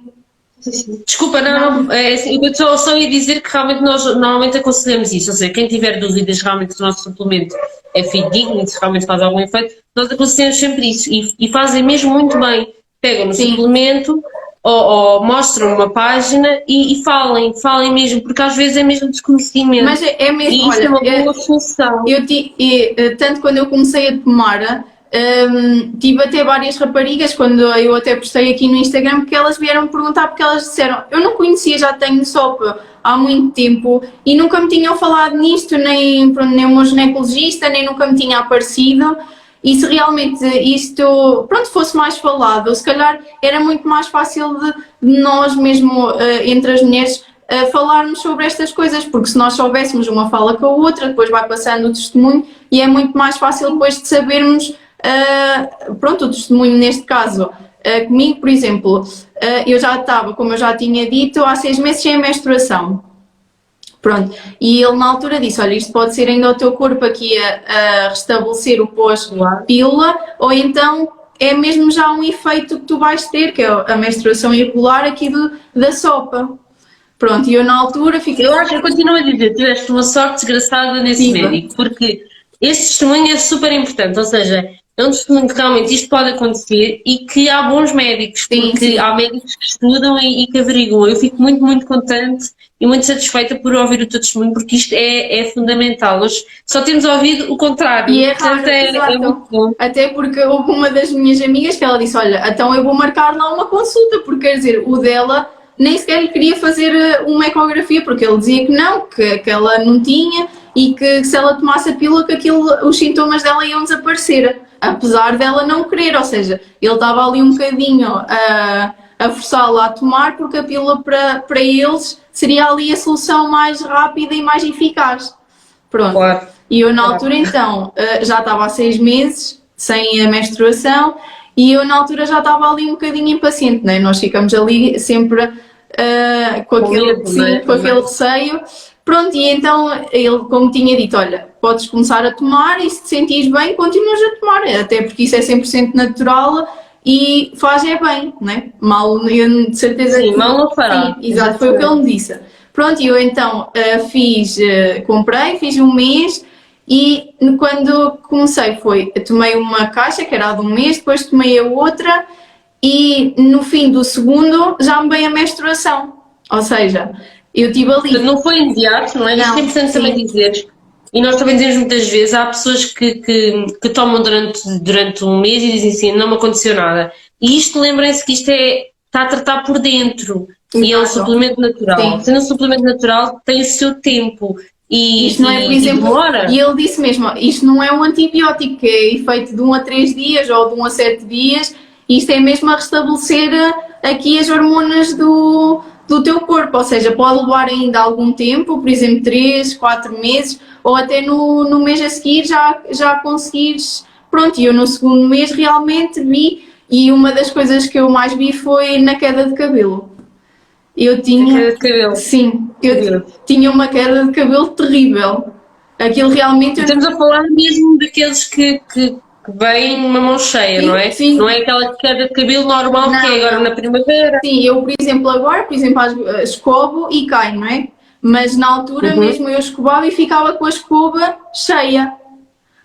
Desculpa, não, é assim, eu só ia dizer que realmente nós normalmente aconselhamos isso, ou seja, quem tiver dúvidas realmente se o nosso suplemento é fidedigno e se realmente faz algum efeito, nós aconselhamos sempre isso e fazem mesmo muito bem. Pegam no suplemento ou mostram uma página e falem mesmo, porque às vezes é mesmo desconhecimento. Mas é mesmo, e isso olha, é uma boa solução. Tanto quando eu comecei a tomar, tive até várias raparigas, quando eu até postei aqui no Instagram, que elas vieram perguntar, porque elas disseram, eu não conhecia, já tenho SOP há muito tempo e nunca me tinham falado nisto, nem o meu ginecologista, nem nunca me tinha aparecido. E se realmente isto, fosse mais falado, se calhar era muito mais fácil de nós mesmo, entre as mulheres, falarmos sobre estas coisas, porque se nós soubéssemos uma fala com a outra, depois vai passando o testemunho e é muito mais fácil depois de sabermos, o testemunho neste caso. Comigo, por exemplo, eu já estava, como eu já tinha dito, há 6 meses sem a menstruação. Pronto, e ele na altura disse, olha, isto pode ser ainda o teu corpo aqui a restabelecer o pós-pílula, ou então é mesmo já um efeito que tu vais ter, que é a menstruação irregular aqui da sopa. Pronto, e eu na altura fiquei... Eu continuo a dizer, tiveste uma sorte desgraçada nesse médico, porque esse testemunho é super importante, ou seja, é um testemunho que realmente isto pode acontecer e que há bons médicos, porque há médicos que estudam e que averiguam. Eu fico muito, muito contente e muito satisfeita por ouvir o teu testemunho, porque isto é fundamental. Hoje só temos ouvido o contrário. E é raro, é muito bom. Até porque houve uma das minhas amigas que ela disse, olha, então eu vou marcar lá uma consulta, porque quer dizer, o dela nem sequer lhe queria fazer uma ecografia, porque ele dizia que não, que ela não tinha e que se ela tomasse a pílula que os sintomas dela iam desaparecer, apesar dela não querer, ou seja, ele estava ali um bocadinho a forçá-la a tomar, porque a pílula para eles seria ali a solução mais rápida e mais eficaz. Pronto. Claro. E eu na altura então já estava há 6 meses sem a menstruação e eu na altura já estava ali um bocadinho impaciente, né? Nós ficamos ali sempre com aquele receio. Pronto, e então ele, como tinha dito, olha, podes começar a tomar e se te sentires bem, continuas a tomar, até porque isso é 100% natural e faz bem, né? Mal, eu de certeza que... mal não fará. Sim, exato, foi o que ele me disse. Pronto, e eu então comprei, fiz um mês e quando comecei tomei uma caixa que era de um mês, depois tomei a outra e no fim do segundo já me veio a menstruação, ou seja, eu tive ali... Não foi imediato, não é? Isto é importante também dizer. E nós também dizemos muitas vezes, há pessoas que tomam durante um mês e dizem assim, não me aconteceu nada. E isto, lembrem-se que isto está a tratar por dentro. E é um suplemento natural. Sendo um suplemento natural, tem o seu tempo. E isto não é, por exemplo, e ele disse mesmo, isto não é um antibiótico, que é efeito de 1 a 3 dias ou de 1 a 7 dias, isto é mesmo a restabelecer aqui as hormonas do teu corpo, ou seja, pode levar ainda algum tempo, por exemplo 3, 4 meses, ou até no mês a seguir já conseguires, pronto, e eu no segundo mês realmente vi, e uma das coisas que eu mais vi foi na queda de cabelo. Eu tinha... Queda de cabelo? Sim, eu tinha uma queda de cabelo terrível. Aquilo realmente... Estamos a falar mesmo daqueles que vem uma mão cheia, sim, não é? Sim. Não é aquela queda de cabelo normal que é agora na primavera. Sim, eu por exemplo escovo e cai, não é? Mas na altura mesmo eu escovava e ficava com a escova cheia.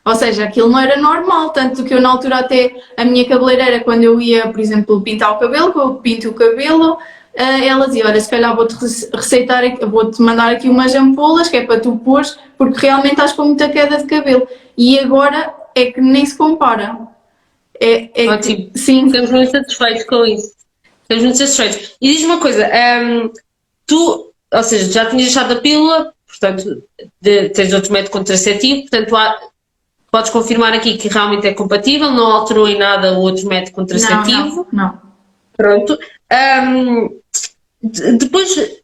Ou seja, aquilo não era normal, tanto que eu na altura até a minha cabeleireira, quando eu ia, por exemplo, pintar o cabelo, que eu pinto o cabelo, ela dizia, olha, se calhar vou-te receitar, vou-te mandar aqui umas ampolas, que é para tu pôres, porque realmente estás com muita queda de cabelo. E agora é que nem se compara. Ótimo. Sim. Estamos muito satisfeitos com isso. Estamos muito satisfeitos. E diz-me uma coisa, tu, ou seja, já tinhas deixado a pílula, portanto, tens outro método contraceptivo, portanto, podes confirmar aqui que realmente é compatível, não alterou em nada o outro método contraceptivo. Não. Pronto. Depois,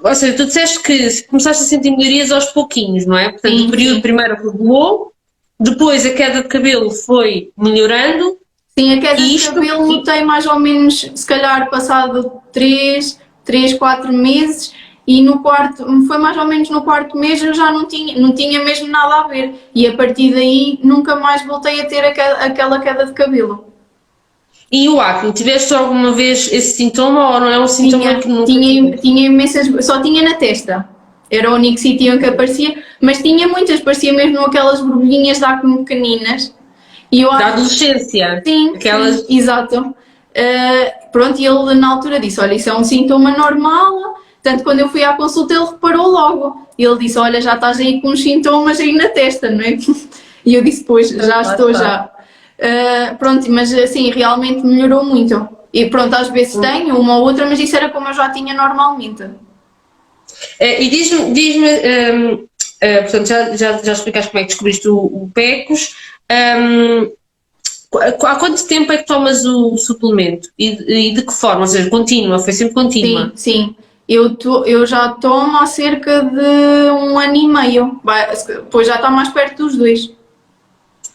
ou seja, tu disseste que começaste a sentir melhorias aos pouquinhos, não é? Portanto, o período primeiro regulou, depois a queda de cabelo foi melhorando. Sim, a queda de cabelo notei mais ou menos, se calhar, passado 3, 4 meses e no quarto, foi mais ou menos no quarto mês eu já não tinha mesmo nada a ver e a partir daí nunca mais voltei a ter aquela queda de cabelo. E o acne, tiveste alguma vez esse sintoma ou não é um sintoma que nunca tiveste? Tinha imensas, só tinha na testa. Era o único sítio em que aparecia, mas tinha muitas, parecia mesmo aquelas borbulhinhas de acne pequeninas. E eu Da acho adolescência, sim, aquelas. exato. Pronto, e ele na altura disse: Olha, isso é um sintoma normal. Tanto quando eu fui à consulta, ele reparou logo. E ele disse: Olha, já estás aí com uns sintomas aí na testa, não é? E eu disse: Pois, já estou, já. Pronto, mas assim, realmente melhorou muito. E pronto, às vezes tenho uma ou outra, mas isso era como eu já tinha normalmente. E portanto, já explicaste como é que descobriste o PECOS. Há quanto tempo é que tomas o suplemento? E de que forma? Ou seja, contínua? Foi sempre contínua? Sim, sim. Eu já tomo há cerca de 1 ano e meio. Pois já está mais perto dos 2.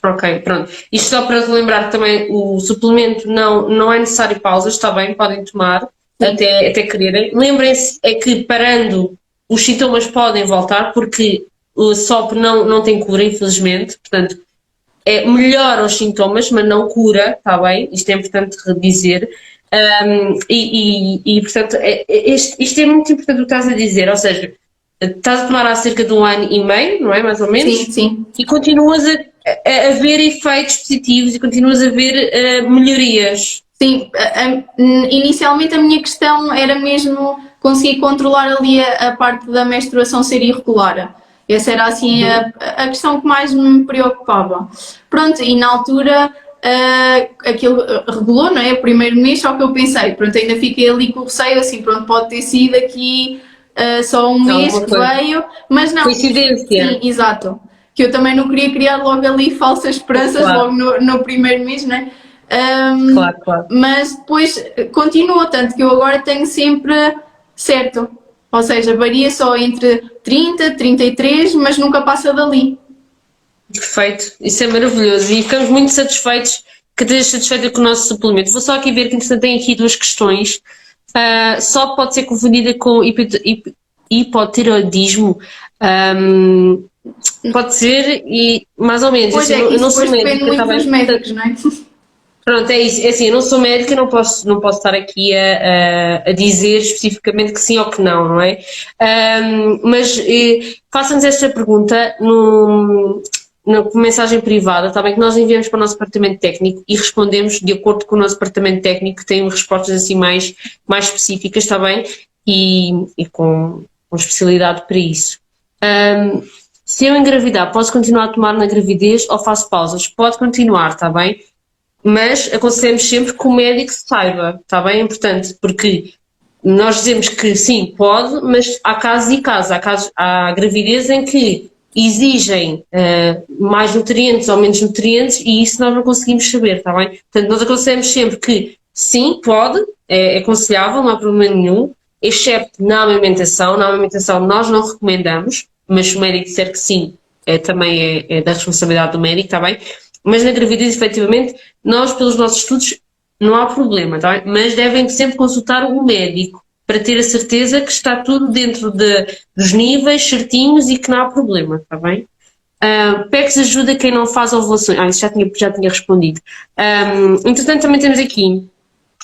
Ok, pronto. Isto só para relembrar que também o suplemento não é necessário pausas, está bem, podem tomar Sim. até quererem. Lembrem-se é que parando os sintomas podem voltar porque o SOP não tem cura, infelizmente, portanto melhora os sintomas, mas não cura, está bem? Isto é importante dizer. Portanto, isto é muito importante o que estás a dizer, ou seja, estás a tomar há cerca de 1 ano e meio, não é? Mais ou Sim, menos, sim. e continuas a ver efeitos positivos e continuas a ver melhorias. Sim, inicialmente a minha questão era mesmo conseguir controlar ali a parte da menstruação ser irregular. Essa era assim a questão que mais me preocupava. Pronto, e na altura aquilo regulou, não é? O primeiro mês, só que eu pensei, pronto, ainda fiquei ali com o receio, assim, pronto, pode ter sido aqui só um mês Alguma que coisa. veio, mas não. Sim, Coincidência. exato. Que eu também não queria criar logo ali falsas esperanças logo Claro, no primeiro mês, não é? claro, claro. Mas depois continua, tanto que eu agora tenho sempre certo. Ou seja, varia só entre 30, 33, mas nunca passa dali. Perfeito, isso é maravilhoso e ficamos muito satisfeitos que estejas satisfeita com o nosso suplemento. Vou só aqui ver que entretanto tem aqui duas questões. Só pode ser confundida com hipotireoidismo. Ahm, Pode ser e mais ou menos. Pois Assim, é, que eu isso não sou depois depende médica, muito está dos bem? médicos, não é? Pronto, é isso. É assim, eu não sou médica, não posso estar aqui a dizer especificamente que sim ou que não é? Mas faça-nos esta pergunta na mensagem privada, está bem? Que nós enviamos para o nosso departamento técnico e respondemos de acordo com o nosso departamento técnico, que tem respostas assim mais específicas, está bem? E com especialidade para isso. Se eu engravidar, posso continuar a tomar na gravidez ou faço pausas? Pode continuar, está bem? Mas aconselhamos sempre que o médico saiba, está bem? É importante, porque nós dizemos que sim, pode, mas há casos e casos. Há gravidez em que exigem mais nutrientes ou menos nutrientes e isso nós não conseguimos saber, está bem? Portanto, nós aconselhamos sempre que sim, pode, é aconselhável, não há problema nenhum, excepto na amamentação. Na amamentação nós não recomendamos, mas se o médico disser que sim, também é da responsabilidade do médico, está bem? Mas na gravidez, efetivamente, nós, pelos nossos estudos, não há problema, tá bem? Mas devem sempre consultar o médico para ter a certeza que está tudo dentro dos níveis certinhos e que não há problema, está bem? PECS ajuda quem não faz ovulações. Isso já tinha respondido. Entretanto, também temos aqui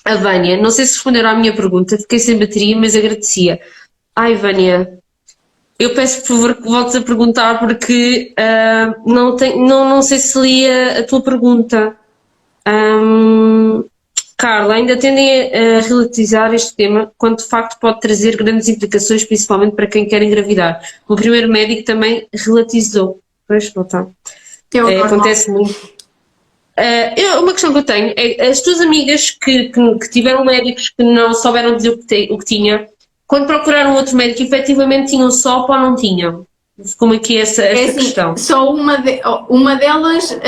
a Vânia. Não sei se responderam à minha pergunta, fiquei sem bateria, mas agradecia. Ai, Vânia, eu peço por favor que voltes a perguntar porque não sei se li a tua pergunta. Carla, ainda tendem a relativizar este tema, quando de facto pode trazer grandes implicações, principalmente para quem quer engravidar. O primeiro médico também relativizou. Pois, não está. É o normal. Acontece muito. Uma questão que eu tenho é as tuas amigas que tiveram médicos que não souberam dizer o que tinha, quando procuraram outro médico, efetivamente tinham SOP ou não tinham? Como é que é essa É assim, questão? só uma delas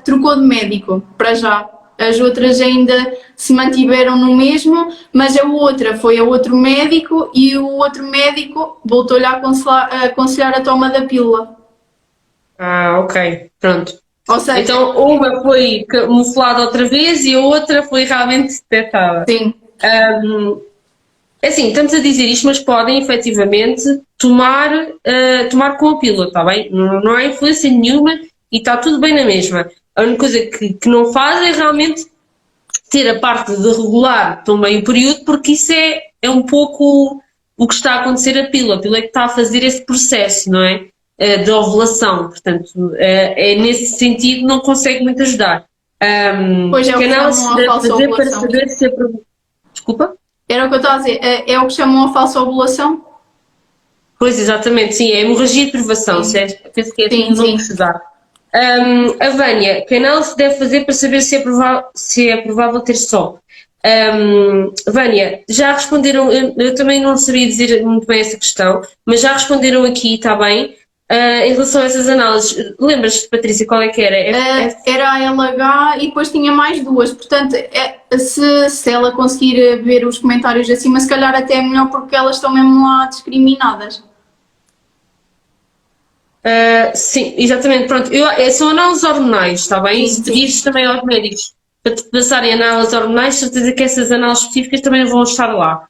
trocou de médico, para já. As outras ainda se mantiveram no mesmo, mas a outra foi a outro médico e o outro médico voltou-lhe a aconselhar a toma da pílula. Ok, pronto. Ou seja, Então, uma foi camuflada outra vez e a outra foi realmente detectada. sim, É assim, estamos a dizer isto, mas podem efetivamente tomar com a pílula, está bem? Não há influência nenhuma e está tudo bem na mesma. A única coisa que não faz é realmente ter a parte de regular também o período, porque isso é um pouco o que está a acontecer a pílula. A pílula é que está a fazer esse processo, não é? De ovulação. Portanto, é nesse sentido não consegue muito ajudar. Pois é o Que que análise chamam se a deve falsa fazer para ovulação. saber se a... Desculpa? Era o que eu estava a dizer, é o que chamam a falsa ovulação? Pois, exatamente, sim, é hemorragia de privação, Sim, penso que é assim sim, o nome que sim. se dá. A Vânia, que análise deve fazer para saber se é provável ter sol? Vânia, já responderam, eu também não sabia dizer muito bem essa questão, mas já responderam aqui, está bem? Em relação a essas análises, lembras-te, Patrícia, qual é que era? Era a LH e depois tinha mais duas, portanto, se ela conseguir ver os comentários acima, se calhar até é melhor porque elas estão mesmo lá discriminadas. Sim, exatamente, pronto. São análises hormonais, está bem? Sim, Se sim. pedires também aos médicos para te passarem análises hormonais, certeza que essas análises específicas também vão estar lá.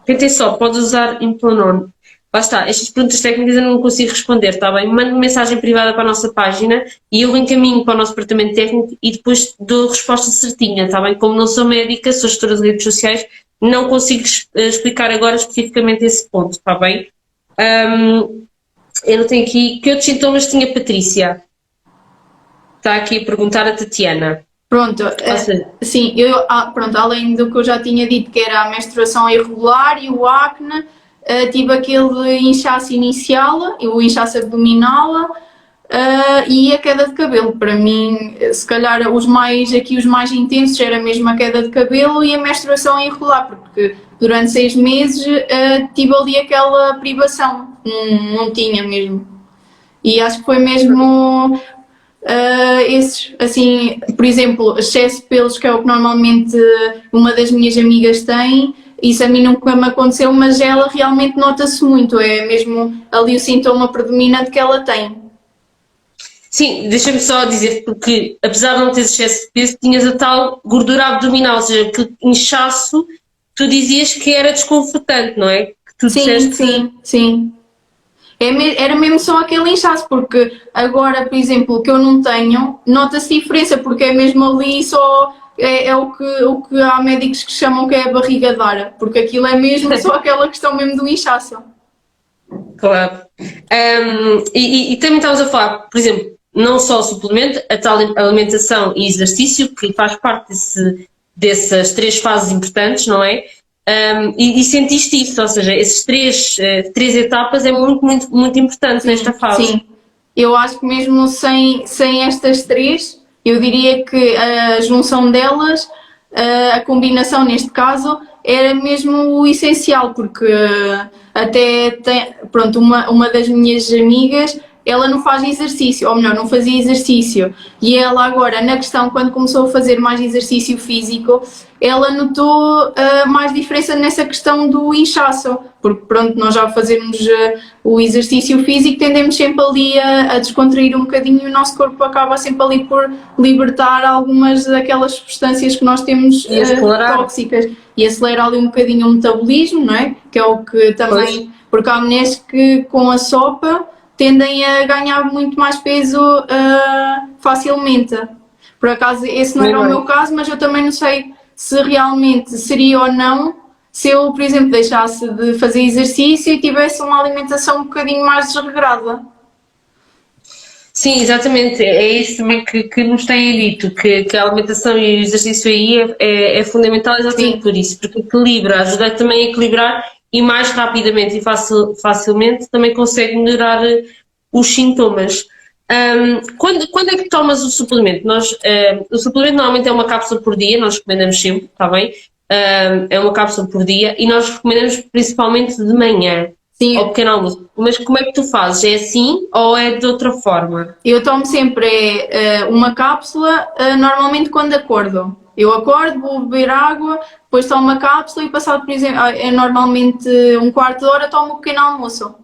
Tentem só, pode usar Implanon. Lá está, estas perguntas técnicas eu não consigo responder, está bem? Mande mensagem privada para a nossa página e eu encaminho para o nosso departamento técnico e depois dou a resposta certinha, está bem? Como não sou médica, sou gestora de redes sociais, não consigo explicar agora especificamente esse ponto, está bem? Eu não tenho aqui. Que outros sintomas tinha Patrícia? Está aqui a perguntar a Tatiana. Pronto, seja, sim, pronto, além do que eu já tinha dito, que era a menstruação irregular e o acne, tive aquele inchaço inicial, o inchaço abdominal, e a queda de cabelo. Para mim, se calhar os mais intensos era mesmo a queda de cabelo e a menstruação irregular, porque durante 6 meses tive ali aquela privação, não tinha mesmo. E acho que foi mesmo esses, assim, por exemplo, excesso de pelos, que é o que normalmente uma das minhas amigas tem, isso a mim nunca me aconteceu, mas ela realmente nota-se muito, é mesmo ali o sintoma predominante que ela tem. sim, deixa-me só dizer, porque apesar de não teres excesso de peso, tinhas a tal gordura abdominal, ou seja, que inchaço, tu dizias que era desconfortante, não é? Que tu Sim, disseste sim, sim. Era mesmo só aquele inchaço, porque agora, por exemplo, o que eu não tenho, nota-se diferença, porque é mesmo ali só. É o que há médicos que chamam que é a barriga de ar, porque aquilo é mesmo só aquela questão mesmo do inchaço. claro. E também estávamos a falar, por exemplo, não só o suplemento, a tal alimentação e exercício, que faz parte dessas 3 fases importantes, não é? E sentiste isso, ou seja, esses três etapas é muito, muito, muito importante nesta fase. Sim, eu acho que mesmo sem estas 3, eu diria que a junção delas, a combinação neste caso, era mesmo o essencial, porque até pronto, uma das minhas amigas, ela não faz exercício, ou melhor, não fazia exercício, e ela agora, na questão, quando começou a fazer mais exercício físico, ela notou mais diferença nessa questão do inchaço, porque pronto, nós já fazemos o exercício físico, tendemos sempre ali a descontrair um bocadinho e o nosso corpo acaba sempre ali por libertar algumas daquelas substâncias que nós temos tóxicas e acelera ali um bocadinho o metabolismo, não é? Que é o que também, pois. Porque há mulheres que com a sopa tendem a ganhar muito mais peso facilmente. Por acaso esse não era o meu caso, mas eu também não sei se realmente seria ou não se eu, por exemplo, deixasse de fazer exercício e tivesse uma alimentação um bocadinho mais desregrada. Sim, exatamente, é isso também que nos têm dito, que a alimentação e o exercício aí é fundamental exatamente Sim. por isso, porque equilibra, ajuda também a equilibrar e mais rapidamente e facilmente também consegue melhorar os sintomas. Quando é que tomas o suplemento? O suplemento normalmente é uma cápsula por dia, nós recomendamos sempre, está bem? É uma cápsula por dia e nós recomendamos principalmente de manhã. Sim. Ao pequeno almoço. Mas como é que tu fazes? É assim ou é de outra forma? Eu tomo sempre uma cápsula, normalmente quando acordo. Eu acordo, vou beber água, depois tomo uma cápsula e passado, por exemplo, normalmente um quarto de hora tomo um pequeno almoço.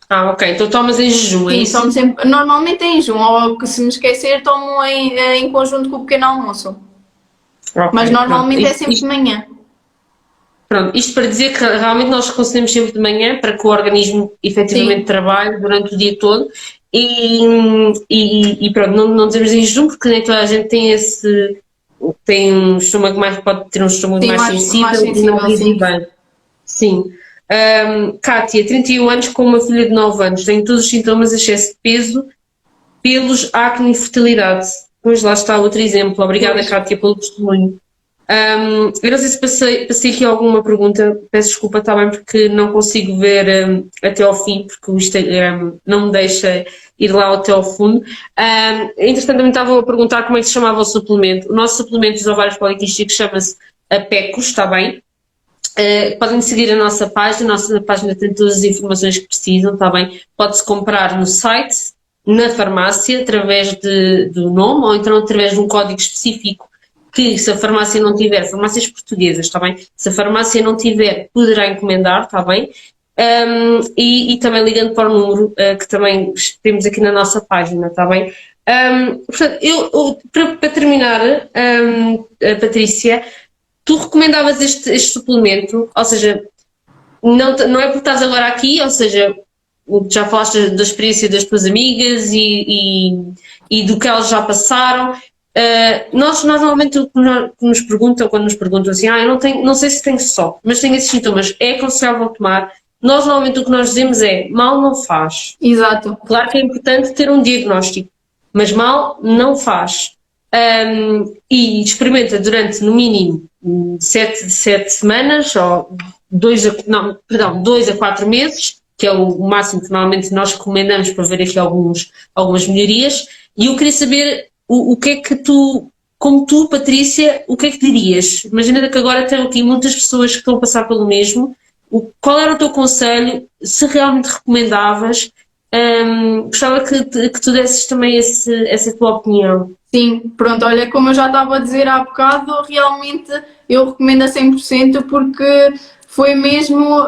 Ok, então tomas em jejum, Sim, é isso? tomo sempre, normalmente em jejum, ou que se me esquecer tomo em conjunto com o pequeno almoço. Okay, mas normalmente é sempre de manhã. Pronto, isto para dizer que realmente nós aconselhamos sempre de manhã para que o organismo efetivamente Sim. trabalhe durante o dia todo e pronto, não dizemos em jejum porque nem toda a gente tem um estômago mais, pode ter um estômago Sim, mais mais sensível e não sensível, reagir sim. bem. Sim. Kátia, 31 anos com uma filha de 9 anos, tem todos os sintomas de excesso de peso, pelos, acne e fertilidade. Pois lá está outro exemplo. Obrigada, Pois. Kátia, pelo testemunho. Eu não sei se passei aqui alguma pergunta, peço desculpa, está bem, porque não consigo ver até ao fim, porque o Instagram não me deixa ir lá até ao fundo. Entretanto, também estavam a perguntar como é que se chamava o suplemento. O nosso suplemento dos ovários poliquísticos chama-se a PECOS, está bem? Podem seguir a nossa página tem todas as informações que precisam, está bem? Pode-se comprar no site, na farmácia, através do nome, ou então através de um código específico que, se a farmácia não tiver, farmácias portuguesas, está bem? Se a farmácia não tiver, poderá encomendar, está bem? E também ligando para o número que também temos aqui na nossa página, está bem? Portanto, para terminar, Patrícia, tu recomendavas este suplemento, ou seja, não é porque estás agora aqui, ou seja, já falaste da experiência das tuas amigas e do que elas já passaram. Nós normalmente o que nos perguntam, quando nos perguntam assim, eu não sei se tenho só, mas tenho esses sintomas, é aconselhável tomar? Nós normalmente o que nós dizemos é, mal não faz. Exato. Claro que é importante ter um diagnóstico, mas mal não faz. E experimenta durante no mínimo 7 semanas, ou 2 a 4 meses, que é o máximo que normalmente nós recomendamos para ver aqui algumas melhorias. E eu queria saber o que é que tu, como tu, Patrícia, o que é que dirias? Imagina que agora tem aqui muitas pessoas que estão a passar pelo mesmo. Qual era o teu conselho? Se realmente recomendavas? Gostava que tu desses também essa tua opinião. Sim, pronto, olha, como eu já estava a dizer há bocado, realmente eu recomendo a 100% porque foi mesmo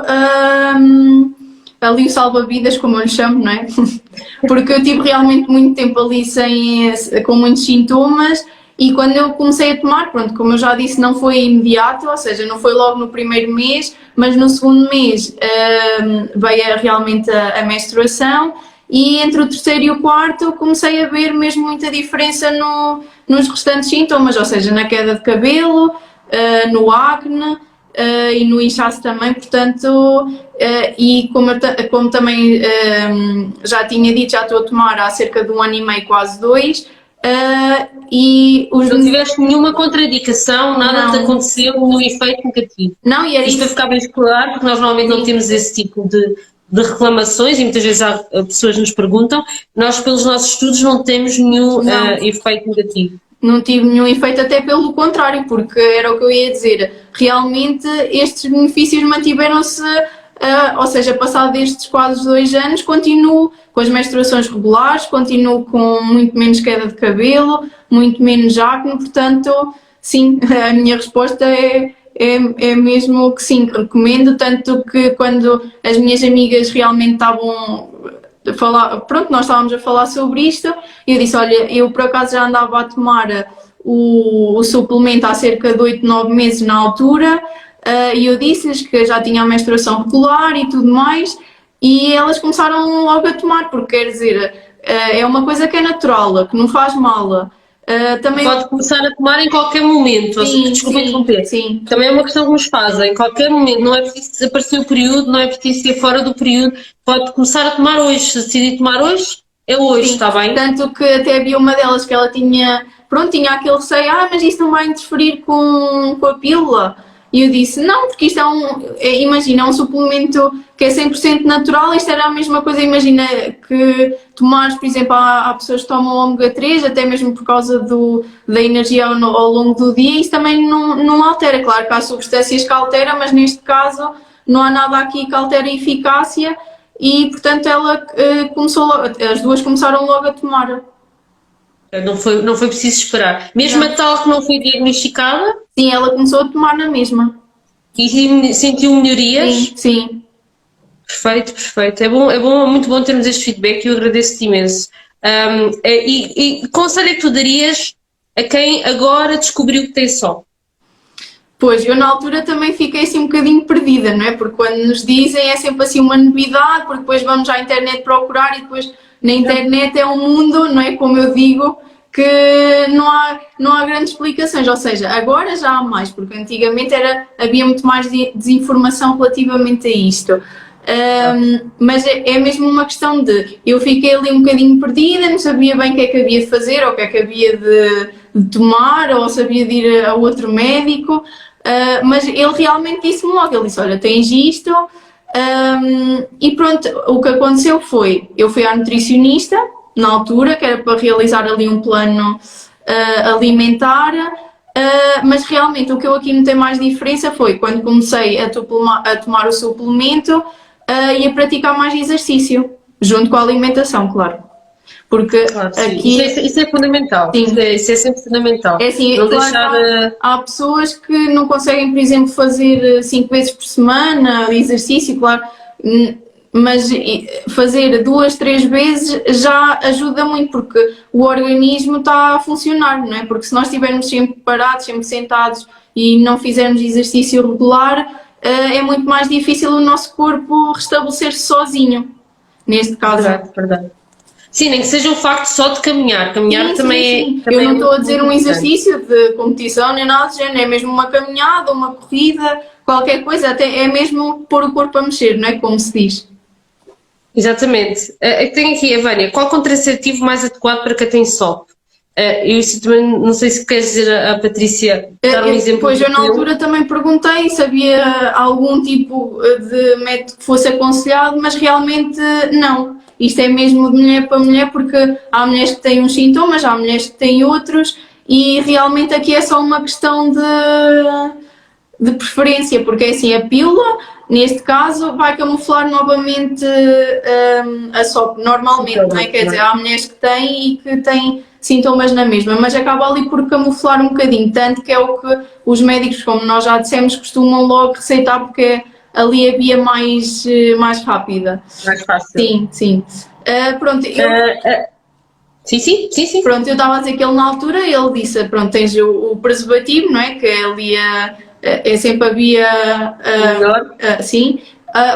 ali o salva-vidas, como eu lhe chamo, não é? Porque eu tive realmente muito tempo ali com muitos sintomas e quando eu comecei a tomar, pronto, como eu já disse, não foi imediato, ou seja, não foi logo no primeiro mês, mas no segundo mês veio realmente a menstruação. E entre o terceiro e o quarto comecei a ver mesmo muita diferença nos restantes sintomas, ou seja, na queda de cabelo, no acne e no inchaço também, portanto, e como também já tinha dito, já estou a tomar há cerca de 1 ano e meio, quase 2, e os Não tiveste nenhuma contraindicação, nada te Não. aconteceu, nenhum efeito negativo. Não, e era Isto para isso. ficar bem claro, porque nós normalmente não Sim. temos esse tipo de reclamações e muitas vezes pessoas nos perguntam. Nós, pelos nossos estudos, não temos nenhum Não. efeito negativo. Não tive nenhum efeito, até pelo contrário, porque era o que eu ia dizer. Realmente estes benefícios mantiveram-se, ou seja, passado estes quase 2 anos, continuo com as menstruações regulares, continuo com muito menos queda de cabelo, muito menos acne, portanto, sim, a minha resposta é mesmo que sim, que recomendo, tanto que quando as minhas amigas realmente estavam pronto, nós estávamos a falar sobre isto e eu disse, olha, eu por acaso já andava a tomar o suplemento há cerca de 8, 9 meses na altura e eu disse-lhes que já tinha a menstruação regular e tudo mais e elas começaram logo a tomar, porque quer dizer, é uma coisa que é natural, que não faz mal. Também Pode começar a tomar em qualquer momento, ou seja, desculpa interromper. sim. Também é uma questão que nos fazem, em qualquer momento, não é preciso desaparecer o período, não é preciso ser fora do período, pode começar a tomar hoje, se decidir tomar hoje, é hoje, Sim, está bem? tanto que até havia uma delas que ela tinha aquele receio, mas isso não vai interferir com a pílula. E eu disse, não, porque isto imagina, é um suplemento que é 100% natural, isto era a mesma coisa, imagina que tomares, por exemplo, há pessoas que tomam ômega 3, até mesmo por causa da energia ao longo do dia, isso também não altera, claro que há substâncias que alteram, mas neste caso não há nada aqui que altere a eficácia e, portanto, ela as duas começaram logo a tomar. Não foi preciso esperar. Mesmo a tal que não foi diagnosticada Sim, ela começou a tomar na mesma. e sentiu melhorias. Sim. Perfeito, perfeito. É muito bom termos este feedback e eu agradeço-te imenso. E que conselho é que tu darias a quem agora descobriu que tem sol? Pois, eu na altura também fiquei assim um bocadinho perdida, não é? Porque quando nos dizem é sempre assim uma novidade, porque depois vamos à internet procurar e depois na internet é um mundo, não é? Como eu digo, que não há grandes explicações, ou seja, agora já há mais, porque antigamente havia muito mais desinformação relativamente a isto. Mas é mesmo uma questão de eu fiquei ali um bocadinho perdida, não sabia bem o que é que havia de fazer, ou o que é que havia de tomar, ou sabia de ir a outro médico. Mas ele realmente disse-me logo, ele disse, olha, tens isto, e pronto, o que aconteceu foi, eu fui à nutricionista, na altura, que era para realizar ali um plano alimentar, mas realmente o que eu aqui notei mais diferença foi quando comecei a tomar o suplemento e a praticar mais exercício, junto com a alimentação, claro. Porque Claro, sim. aqui... Isso é fundamental. Sim. Isso é sempre fundamental. É assim, não claro, deixar. há pessoas que não conseguem, por exemplo, fazer 5 vezes por semana exercício, claro, mas fazer 2, 3 vezes já ajuda muito, porque o organismo está a funcionar, não é? Porque se nós estivermos sempre parados, sempre sentados e não fizermos exercício regular, é muito mais difícil o nosso corpo restabelecer-se sozinho, neste caso. Verdade, verdade. Sim, nem que seja o facto só de caminhar. Caminhar também é. Eu não estou a dizer um exercício de competição nem nada do género, é mesmo uma caminhada, uma corrida, qualquer coisa, até é mesmo pôr o corpo a mexer, não é? Como se diz. Exatamente. Tenho aqui a Vânia. Qual contraceptivo mais adequado para quem tem SOP? Eu isso também não sei se queres dizer a Patrícia dar um exemplo. Pois eu na altura também perguntei se havia algum tipo de método que fosse aconselhado, mas realmente não. Isto é mesmo de mulher para mulher, porque há mulheres que têm uns sintomas, há mulheres que têm outros, e realmente aqui é só uma questão de preferência, porque é assim, a pílula, neste caso, vai camuflar novamente a SOP, normalmente, não é? Quer dizer, há mulheres que têm e que têm sintomas na mesma, mas acaba ali por camuflar um bocadinho, tanto que é o que os médicos, como nós já dissemos, costumam logo receitar, porque ali a via mais rápida. Mais fácil. Sim, sim. Pronto, Sim. Pronto, eu estava a dizer que ele na altura, ele disse, pronto, tens o preservativo, não é? Que é ali é sempre a via, sim.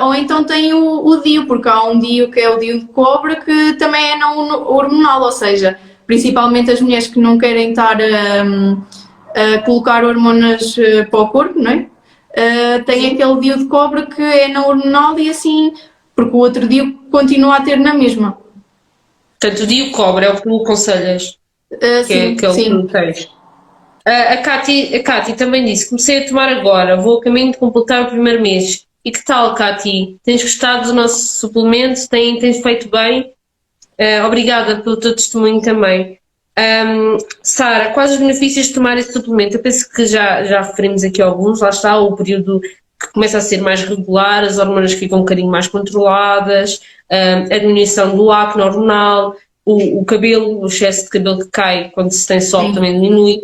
Ou então tem o DIU, porque há um DIU que é o DIU de cobre, que também é não hormonal, ou seja, principalmente as mulheres que não querem estar a colocar hormonas para o corpo, não é? Tem aquele DIU de cobre que é não hormonal e assim, porque o outro DIU continua a ter na mesma. Portanto, o DIU cobre é o que me aconselhas, Sim, que é o que tu tens. A Cati também disse, comecei a tomar agora, vou a caminho de completar o primeiro mês. E que tal, Cati? Tens gostado do nosso suplemento? Tens feito bem? Obrigada pelo teu testemunho também. Sara, quais os benefícios de tomar esse suplemento? Eu penso que já referimos aqui alguns, lá está o período que começa a ser mais regular, as hormonas ficam um bocadinho mais controladas, a diminuição do acne hormonal, o cabelo, o excesso de cabelo que cai quando se tem SOP também diminui,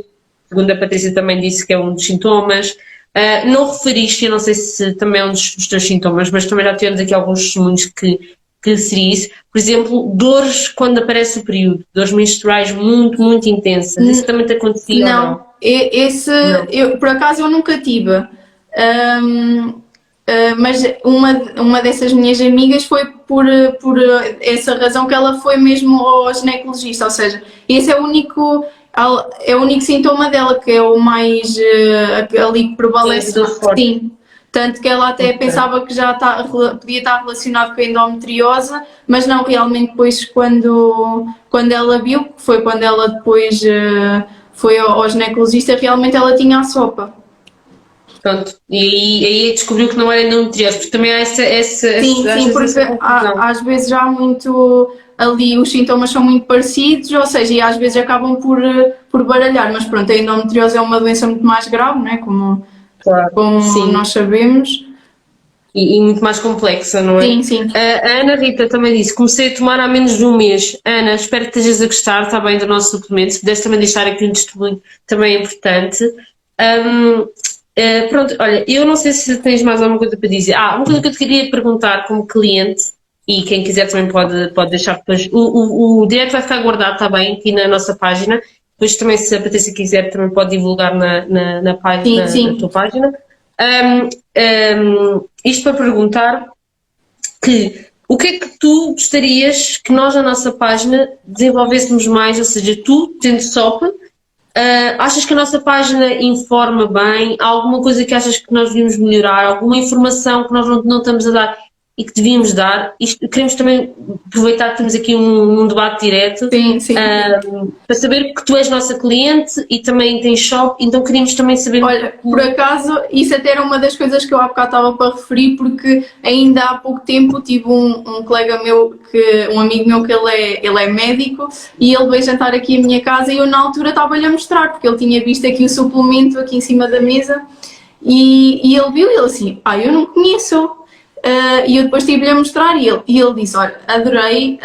segundo a Patrícia também disse que é um dos sintomas. Não referiste, eu não sei se também é um dos teus sintomas, mas também já tivemos aqui alguns testemunhos que seria isso. Por exemplo, dores quando aparece o período, dores menstruais muito intensas. Isso também te acontecia ou não? Não. Por acaso eu nunca tive. Mas uma dessas minhas amigas foi por essa razão que ela foi mesmo ao ginecologista, ou seja, esse é o único sintoma dela, que é o mais ali que prevalece. Sim. Tanto que ela até pensava que já podia estar relacionado com a endometriose, mas não, realmente depois quando ela viu, que foi quando ela depois foi ao ginecologista, realmente ela tinha a SOPA. Pronto, e aí descobriu que não era endometriose, porque também há essa Sim, porque às vezes já há muito ali, os sintomas são muito parecidos, ou seja, e às vezes acabam por baralhar, mas pronto, a endometriose é uma doença muito mais grave, não é? Como nós sabemos. E muito mais complexa, não é? Sim. A Ana Rita também disse, comecei a tomar há menos de um mês. Ana, espero que estejas a gostar, está bem, do nosso suplemento. Se puderes também deixar aqui um testemunho, também é importante. Pronto, olha, eu não sei se tens mais alguma coisa para dizer. Uma coisa que eu te queria perguntar como cliente, e quem quiser também pode deixar depois, o direto vai ficar guardado, está bem, aqui na nossa página, depois também se a Patrícia quiser também pode divulgar na página, Sim. na tua página. Isto para perguntar que o que é que tu gostarias que nós na nossa página desenvolvêssemos mais, ou seja, tu, tendo SOP, achas que a nossa página informa bem? Há alguma coisa que achas que nós devíamos melhorar? Alguma informação que nós não estamos a dar e que devíamos dar? Queremos também aproveitar que temos aqui um debate direto Sim. para saber que tu és nossa cliente e também tens shop, então queríamos também saber... Olha, por acaso, isso até era uma das coisas que eu há bocado estava para referir, porque ainda há pouco tempo tive um colega meu, um amigo meu, que ele é médico, e ele veio jantar aqui à minha casa e eu na altura estava-lhe a mostrar, porque ele tinha visto aqui o suplemento aqui em cima da mesa e ele viu e ele assim, eu não conheço. E eu depois estive-lhe a mostrar e ele disse, olha, adorei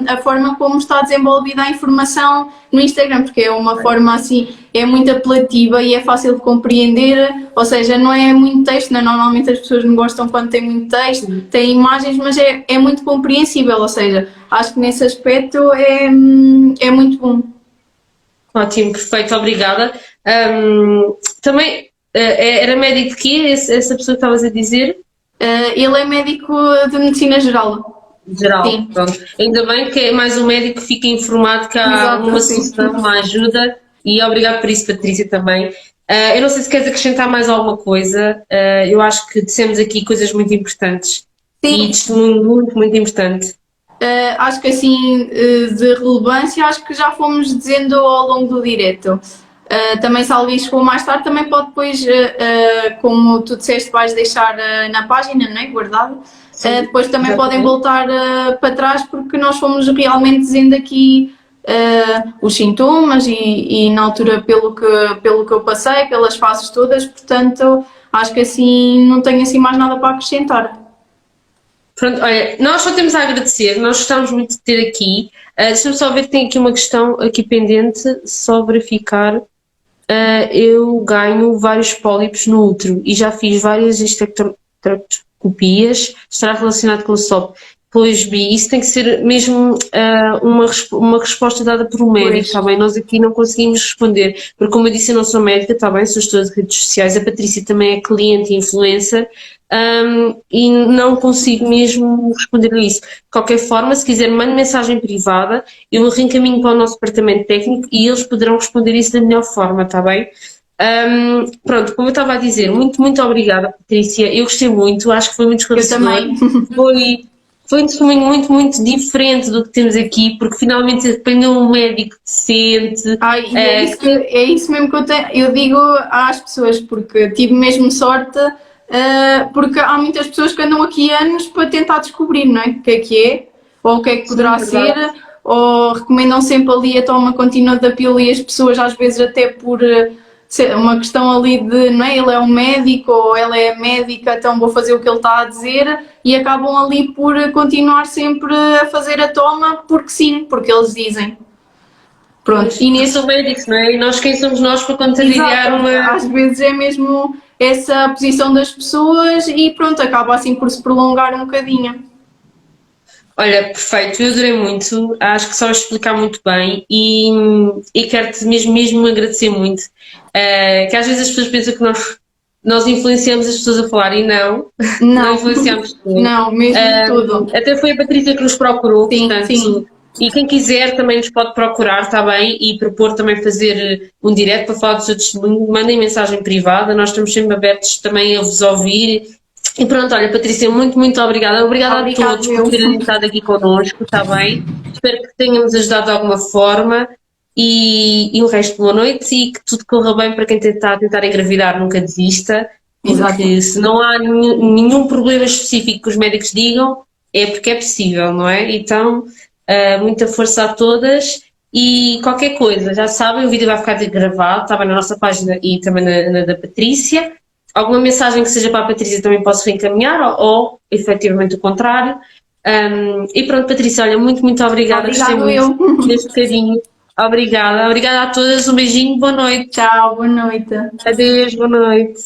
a forma como está desenvolvida a informação no Instagram, porque é uma forma assim, é muito apelativa e é fácil de compreender, ou seja, não é muito texto, né? Normalmente as pessoas não gostam quando tem muito texto, tem imagens, mas é muito compreensível, ou seja, acho que nesse aspecto é muito bom. Ótimo, perfeito, obrigada. Também, era médico de quê, essa pessoa que estavas a dizer? Ele é médico de medicina geral. Geral, Sim. pronto. Ainda bem que é mais um médico que fica informado que há Exato, uma sim. solução, uma ajuda e obrigado por isso, Patrícia, também. Eu não sei se queres acrescentar mais alguma coisa, eu acho que dissemos aqui coisas muito importantes Sim. e testemunho muito importante. Acho que assim, de relevância, acho que já fomos dizendo ao longo do direto. Também se alguém chegou mais tarde, também pode depois, como tu disseste, vais deixar na página, não é? Guardado. Depois também podem voltar para trás, porque nós fomos realmente dizendo aqui os sintomas e na altura pelo que eu passei, pelas fases todas, portanto acho que assim não tenho assim mais nada para acrescentar. Pronto, olha, nós só temos a agradecer, nós gostamos muito de ter aqui. Deixa-me só ver que tem aqui uma questão aqui pendente, só verificar. Eu ganho vários pólipos no útero e já fiz várias histerectomias, estará relacionado com o SOP. Pois, Bi, isso tem que ser mesmo uma resposta dada por um médico, está bem? Nós aqui não conseguimos responder, porque como eu disse, eu não sou médica, está bem? Sou gestora de redes sociais, a Patrícia também é cliente e influencer, e não consigo mesmo responder a isso. De qualquer forma, se quiser, mande mensagem privada, eu reencaminho para o nosso departamento técnico e eles poderão responder isso da melhor forma, está bem? Pronto, como eu estava a dizer, muito obrigada, Patrícia, eu gostei muito, acho que foi muito esclarecedor. Eu também. Foi um testemunho muito diferente do que temos aqui, porque finalmente apanhou um médico decente. É isso mesmo que eu digo às pessoas, porque tive mesmo sorte, porque há muitas pessoas que andam aqui anos para tentar descobrir, não é? O que é, ou o que é que poderá ser, ou recomendam sempre ali a toma contínua da pílula e as pessoas às vezes até por uma questão ali de, não é? Ele é um médico ou ela é médica, então vou fazer o que ele está a dizer e acabam ali por continuar sempre a fazer a toma porque sim, porque eles dizem. Pronto, e nesse são médicos, não é? E nós quem somos nós para contrariar uma... Às vezes é mesmo essa posição das pessoas e pronto, acaba assim por se prolongar um bocadinho. Olha, perfeito, eu adorei muito, acho que sabes explicar muito bem e quero-te mesmo agradecer muito, que às vezes as pessoas pensam que nós influenciamos as pessoas a falar e não influenciamos tudo. Não, mesmo tudo. Até foi a Patrícia que nos procurou, Sim, portanto, sim. E quem quiser também nos pode procurar, está bem, e propor também fazer um direto para falar do seu testemunho, mandem mensagem privada, nós estamos sempre abertos também a vos ouvir. E pronto, olha, Patrícia, muito obrigada. Obrigada a todos por terem estado aqui connosco, está bem? Espero que tenhamos ajudado de alguma forma e o resto, boa noite e que tudo corra bem para quem está a tentar engravidar, nunca desista, porque se não há nenhum problema específico que os médicos digam, é porque é possível, não é? Então, muita força a todas e qualquer coisa, já sabem, o vídeo vai ficar gravado, está bem na nossa página e também na da Patrícia. Alguma mensagem que seja para a Patrícia também posso reencaminhar ou efetivamente o contrário. E pronto, Patrícia, olha, muito obrigada. Obrigada muito deste bocadinho. Obrigada a todas, um beijinho, boa noite. Tchau, boa noite. Adeus, boa noite.